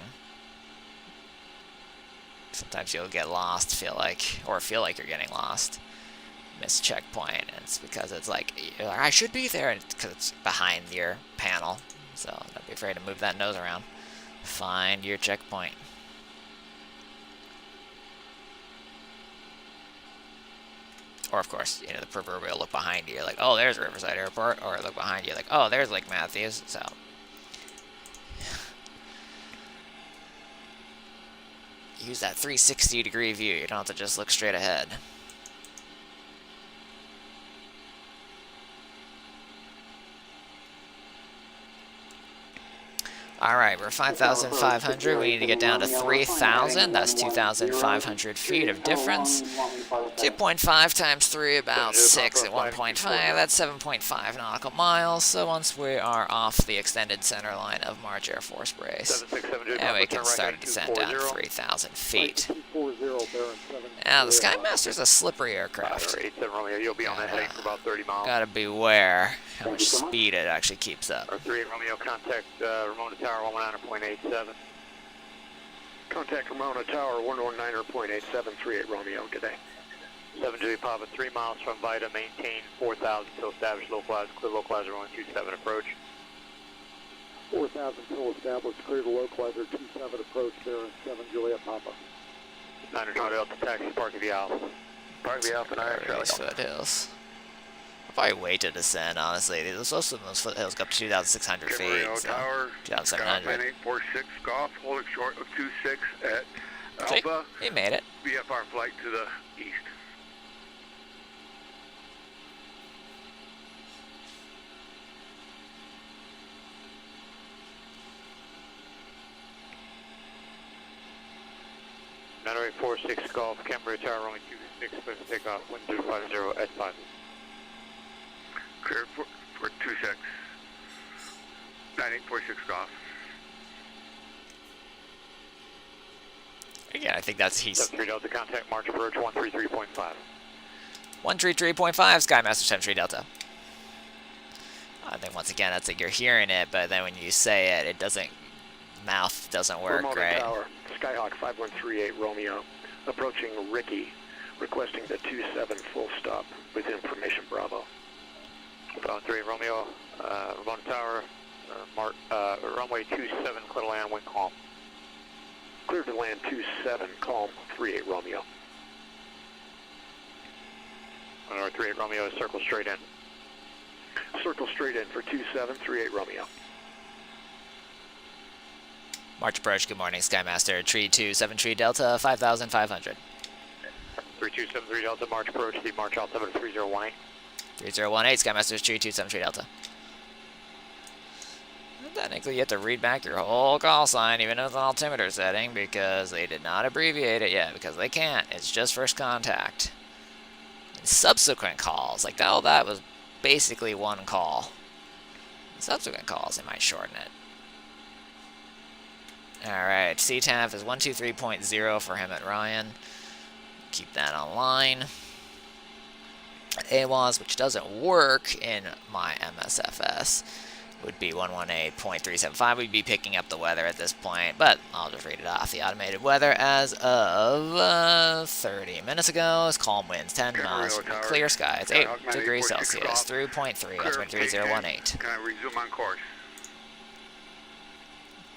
Sometimes you'll get lost, feel like you're getting lost. Miss checkpoint, and it's because it's like, you're like, I should be there, and because it's behind your panel. So don't be afraid to move that nose around. Find your checkpoint. Or of course, the proverbial look behind you. You're like, oh, there's Riverside Airport. Or look behind you, like, oh, there's Lake Matthews. So use that 360-degree view. You don't have to just look straight ahead. Alright, we're 5,500. We need to get down to 3,000. That's 2,500 feet of difference. 2.5 times 3, about 6 at 1.5. That's 7.5 nautical miles. So once we are off the extended center line of March Air Force Base, and we can start a descent down to 3,000 feet. Now, the Skymaster's a slippery aircraft. You'll be on that heading for about 30 miles. Gotta beware how much speed it actually keeps up. 38 Romeo, contact Ramona Tower 119.87. Contact Ramona Tower 119.87, 38 Romeo, good day. 7 Julie Papa, 3 miles from Vita, maintain 4,000 till established, localized, clear localizer 127 approach. 4,000 till established, clear to localizer 27 approach there in 7 Juliet Papa. 9 Delta taxi, Park of the Alpha. Park of the Alpha, 9 These foothills. I'll probably wait to descend, honestly. Most of those foothills go up to 2,600 feet. So Tower, 2,700. 9846 golf, holding short of 26 at Alpha. He made it. VFR flight to the east. Runway 46 Golf, Cambria Tower, runway 26, clear to takeoff, wind 050 at 5. Clear for 26. 9846 Golf. Again, I think that's he's 73 Delta, contact March approach 133.5. 133.5, Skymaster 73 Delta. I think once again, that's like you're hearing it, but then when you say it, it doesn't, mouth doesn't work, Ramona right? Tower, Skyhawk 5138 Romeo, approaching Ricky, requesting the 27 full stop with information Bravo. 3 Romeo, Ramona Tower, runway 27, clear to land, wind calm. Clear to land 27, calm 38 Romeo. Runway 38 Romeo, circle straight in. Circle straight in for 27, 38 Romeo. March approach, good morning, Skymaster. Tree 273 Delta, 5,500. 3273 Delta, March approach, the March altimeter 3018. 3018, Skymaster's Tree 273 Delta. Technically, you have to read back your whole call sign, even with an altimeter setting, because they did not abbreviate it yet, because they can't. It's just first contact. And subsequent calls, like, oh, that was basically one call. Subsequent calls, they might shorten it. Alright, CTAF is 123.0 for him at Ryan. Keep that online. AWAS, which doesn't work in my MSFS, would be 118.375. We'd be picking up the weather at this point, but I'll just read it off. The automated weather as of 30 minutes ago is calm winds, 10 miles, clear skies, 8 degrees Celsius, through 0.3, altimeter 3018. Can I resume on course?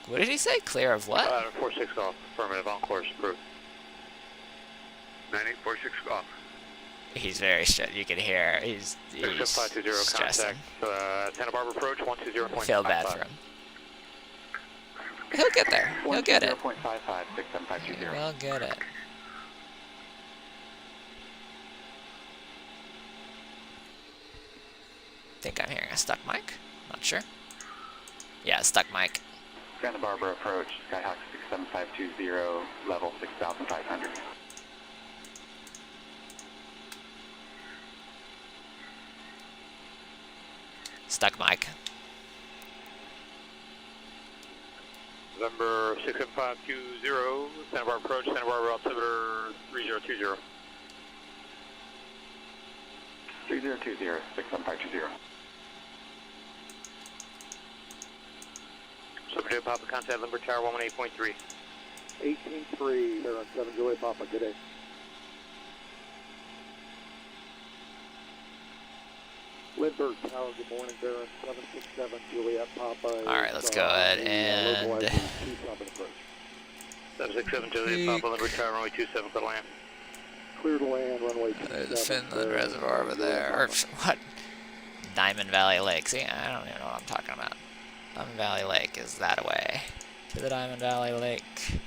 What did he say? Clear of what? 46 Golf, affirmative, on course, approved. 9846 Golf. He's very stressed. You can hear he's 6520 stressing. contact Santa Barbara approach 120.55. I feel bad for him. He'll get there. He'll get it. 0.55, 67520. He'll get it. Think I'm hearing a stuck mic. Not sure. Yeah, stuck mic. Santa Barbara approach, Skyhawk 67520, level 6,500. Stuck mic. November 67520, Santa Barbara approach, Santa Barbara altimeter 3020. 3020, 67520. Super Papa, contact Limber Tower 118.3. 18-3 there on 7 Juliet Papa, good day. Lindbergh Tower, good morning there on 767 Juliet Papa. Alright, let's go ahead and 767 Juliet Papa, Lindbergh Tower, runway 27, clear to land. Clear to land, runway 27. There's Finland Reservoir over there. Or what? Diamond Valley Lake. See, I don't even know what I'm talking about. Diamond Valley Lake is that way. To the Diamond Valley Lake.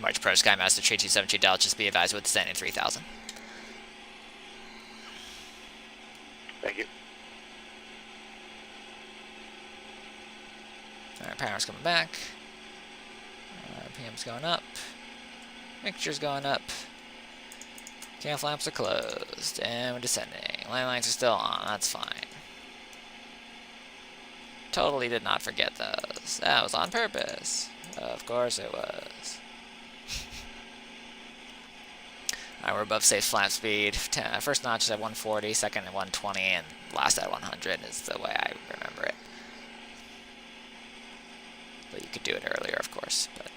March approach Skymaster 327 Delta, just be advised with descent in 3000. Thank you. Alright, power's coming back. RPM's going up. Mixture's going up. Tail flaps are closed. And we're descending. Line lights are still on. That's fine. Totally did not forget those. That was on purpose. Of course it was. Alright, we're above safe flap speed. First notch is at 140, second at 120, and last at 100 is the way I remember it. But you could do it earlier, of course. But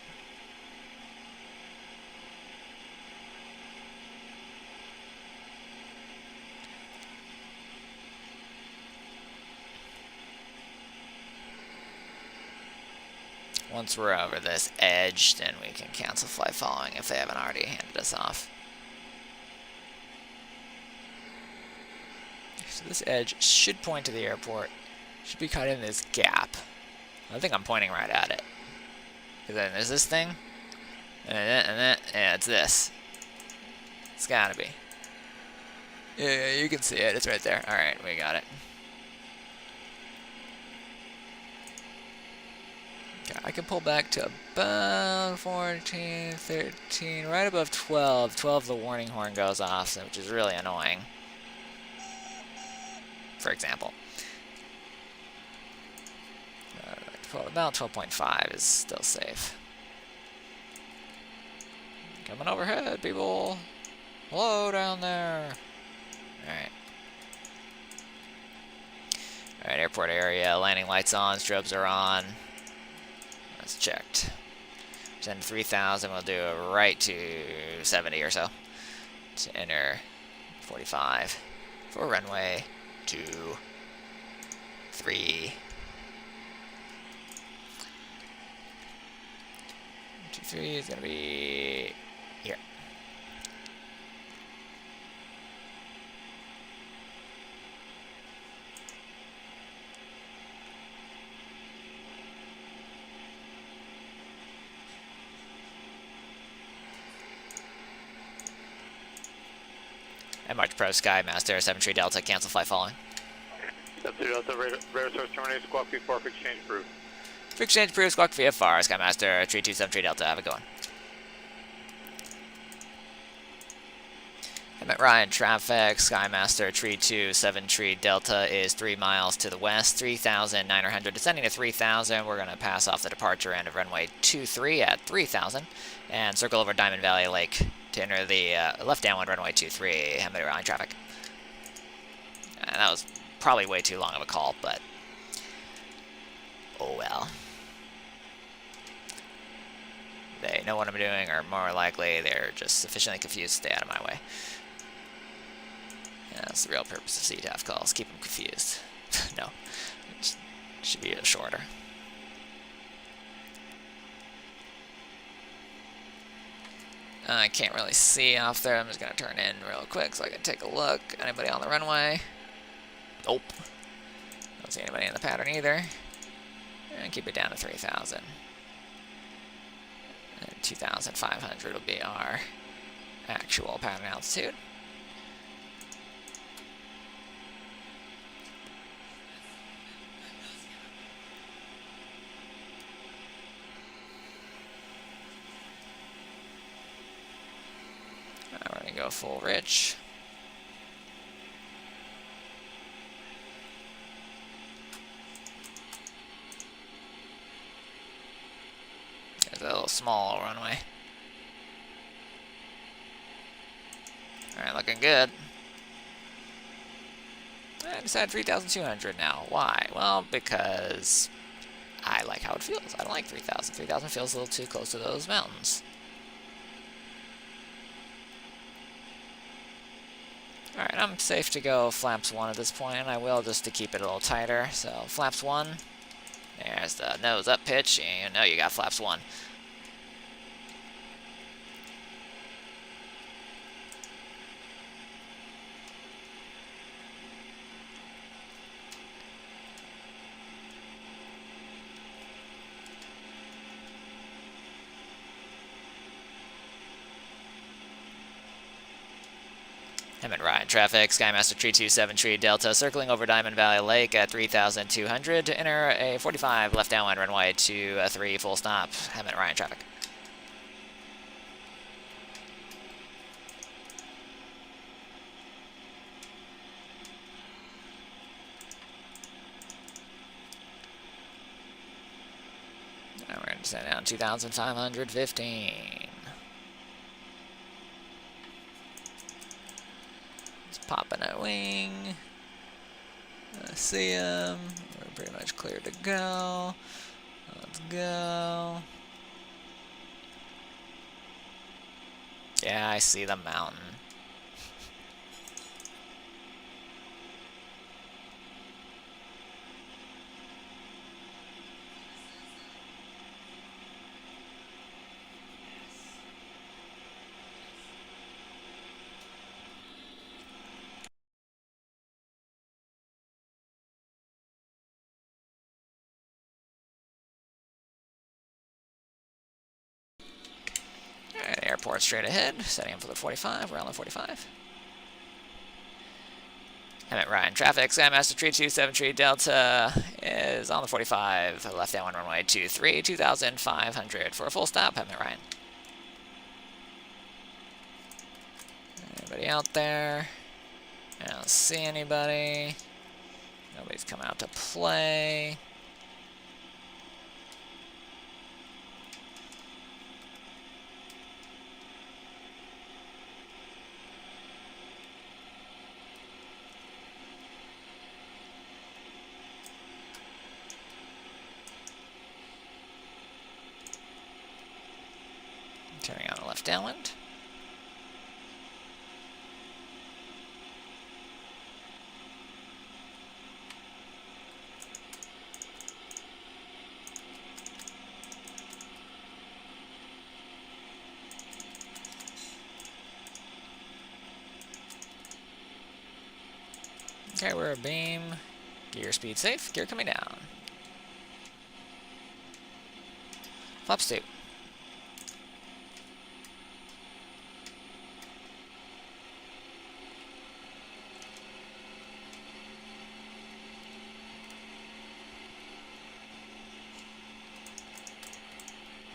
once we're over this edge, then we can cancel flight following if they haven't already handed us off. So this edge should point to the airport. Should be cut in this gap. I think I'm pointing right at it. Because then there's this thing. And then, yeah, it's this. It's gotta be. Yeah, you can see it. It's right there. Alright, we got it. Okay, I can pull back to about 14, 13, right above 12. 12, the warning horn goes off, which is really annoying. For example. About 12.5 is still safe. Coming overhead, people. Hello down there. Alright. Alright, airport area. Landing lights on. Strobes are on. That's checked. Send 3000. We'll do a right to 70 or so. To enter 45. For runway 23. 23 is going to be here. And March Pro Skymaster 73 Delta, cancel flight following. 73 Delta, radar source terminated, squawk V4 for exchange approved. For exchange approved, squawk VFR, Skymaster 3273 Delta, have a good one. I'm at Ryan traffic, Skymaster 3273 Delta is 3 miles to the west, 3,900, descending to 3,000. We're going to pass off the departure end of runway 23 at 3,000 and circle over Diamond Valley Lake to enter the left downwind runway 23. I'm at Ryan traffic. That was probably way too long of a call, but oh well. They know what I'm doing, or more likely they're just sufficiently confused to stay out of my way. Yeah, that's the real purpose of CTAF calls, keep them confused. No, it should be shorter. I can't really see off there. I'm just going to turn in real quick so I can take a look. Anybody on the runway? Nope. Don't see anybody in the pattern either. And keep it down to 3,000. And 2,500 will be our actual pattern altitude. We're going to go full rich. There's a little small runway. Alright, looking good. I decided 3,200 now. Why? Well, because I like how it feels. I don't like 3,000. 3,000 feels a little too close to those mountains. Alright, I'm safe to go flaps 1 at this point, and I will just to keep it a little tighter. So, flaps 1. There's the nose up pitch, and you know you got flaps 1. Hemet Ryan traffic, Skymaster 327 Tree Delta, circling over Diamond Valley Lake at 3,200 to enter a 45 left downwind runway 23 full stop. Hemet Ryan traffic. Now we're going to send down 2,515. Popping a wing. I see him. We're pretty much clear to go. Let's go. Yeah, I see the mountain. Airport straight ahead, setting up for the 45, we're on the 45. Hemet Ryan traffic, Skymaster 327 Tree Delta is on the 45, left downwind runway 23, 2,500 for a full stop, Hemet Ryan. Anybody out there? I don't see anybody. Nobody's come out to play. Turning on the left downwind. Okay, we're a beam. Gear speed safe. Gear coming down. Flaps 2.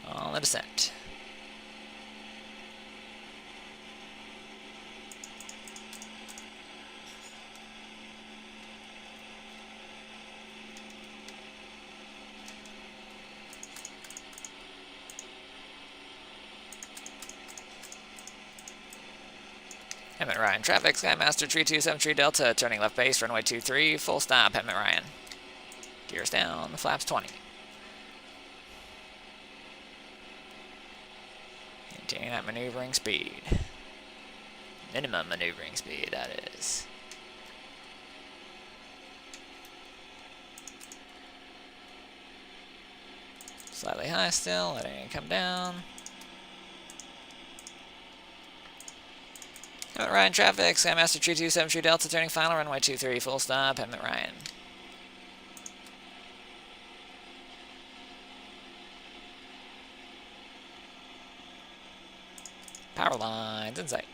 On the descent. Hemet Ryan traffic, Skymaster 327 Tree Delta, turning left base, runway 23, full stop, Hemet Ryan. Gears down, flaps 20. Maintaining that maneuvering speed. Minimum maneuvering speed, that is. Slightly high still, letting it come down. Hemet Ryan traffic, Skymaster 327 Tree Delta, turning final, runway 23, full stop, Hemet Ryan. Power lines in sight.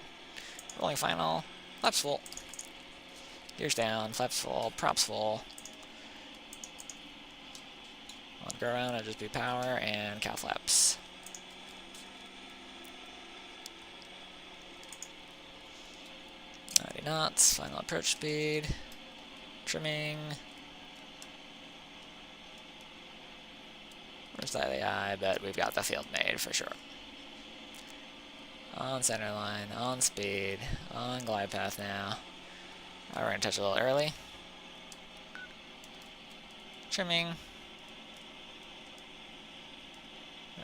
Rolling final, flaps full. Gears down, flaps full, props full. On go around, it'll just be power and cow flaps. Knots, final approach speed, trimming. We're slightly high, but we've got the field made for sure. On center line, on speed, on glide path now. We're going to touch a little early. Trimming.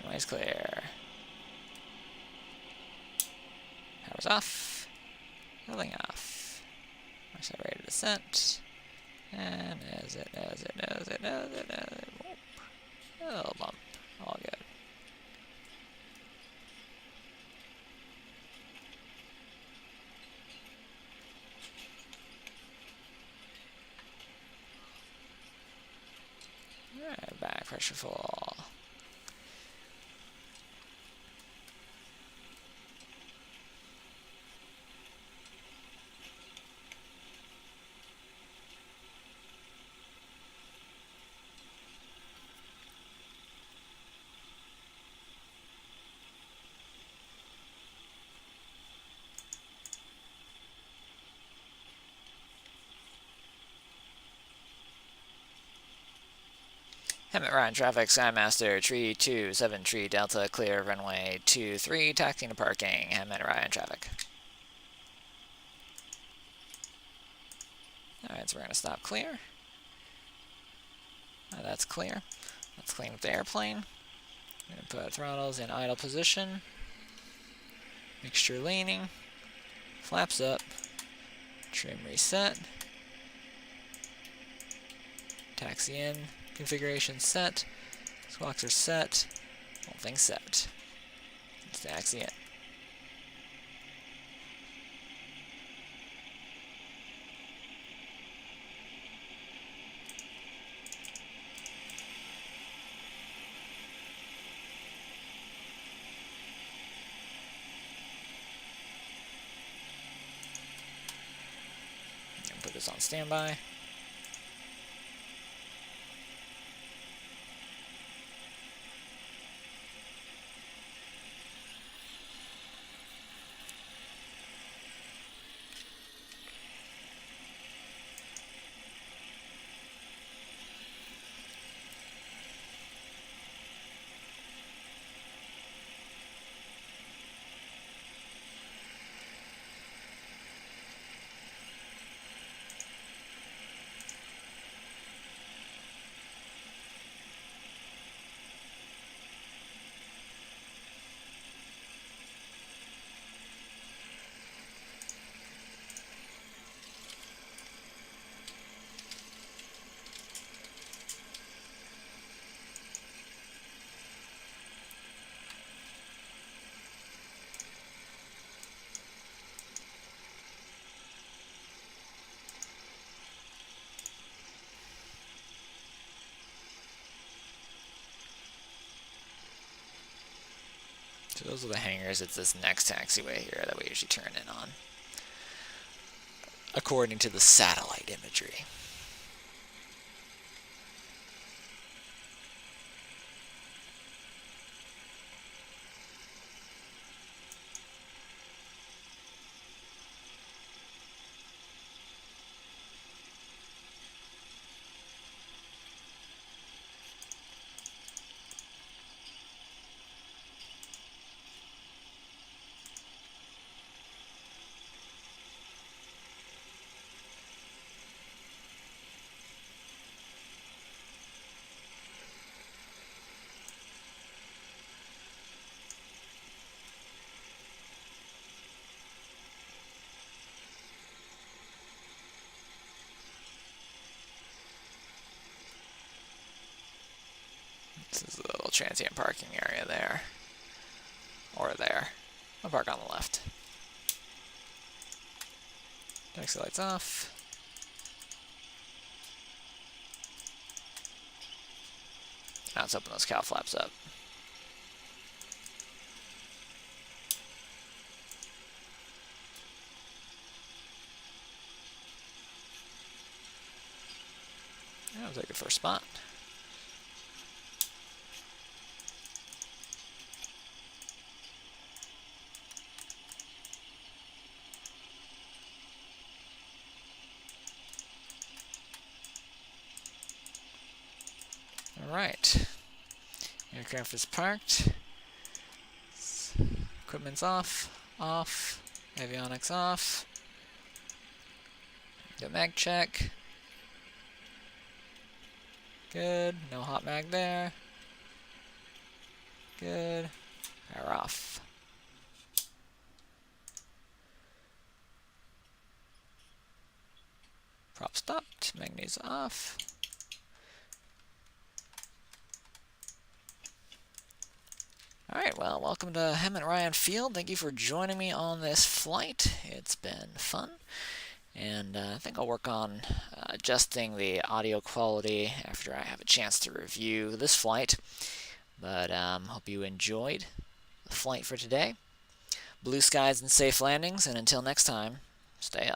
Runway's clear. Power's off. Rolling off. Accelerated descent. And nose it. Whoop. A little bump. All good. Alright, back pressure full. Hemet Ryan traffic, Skymaster, tree 27, tree Delta, clear, runway 23, taxiing to parking, Hemet Ryan traffic. Alright, so we're going to stop clear. That's clear. Let's clean up the airplane. I'm going to put throttles in idle position. Mixture leaning. Flaps up. Trim reset. Taxi in. Configuration set. Squawks are set. Whole thing set. Let's taxi in. Put this on standby. So those are the hangars. It's this next taxiway here that we usually turn in on, according to the satellite imagery. This is a little transient parking area there. Or there. I'll park on the left. Taxi lights off. Now let's open those cow flaps up. I'll take it first spot. Alright, aircraft is parked, equipment's off, avionics off, the mag check, good, no hot mag there, good, power off. Prop stopped, magnets off. Alright, well, welcome to Hemet Ryan Field. Thank you for joining me on this flight. It's been fun. And I think I'll work on adjusting the audio quality after I have a chance to review this flight. But hope you enjoyed the flight for today. Blue skies and safe landings, and until next time, stay awesome.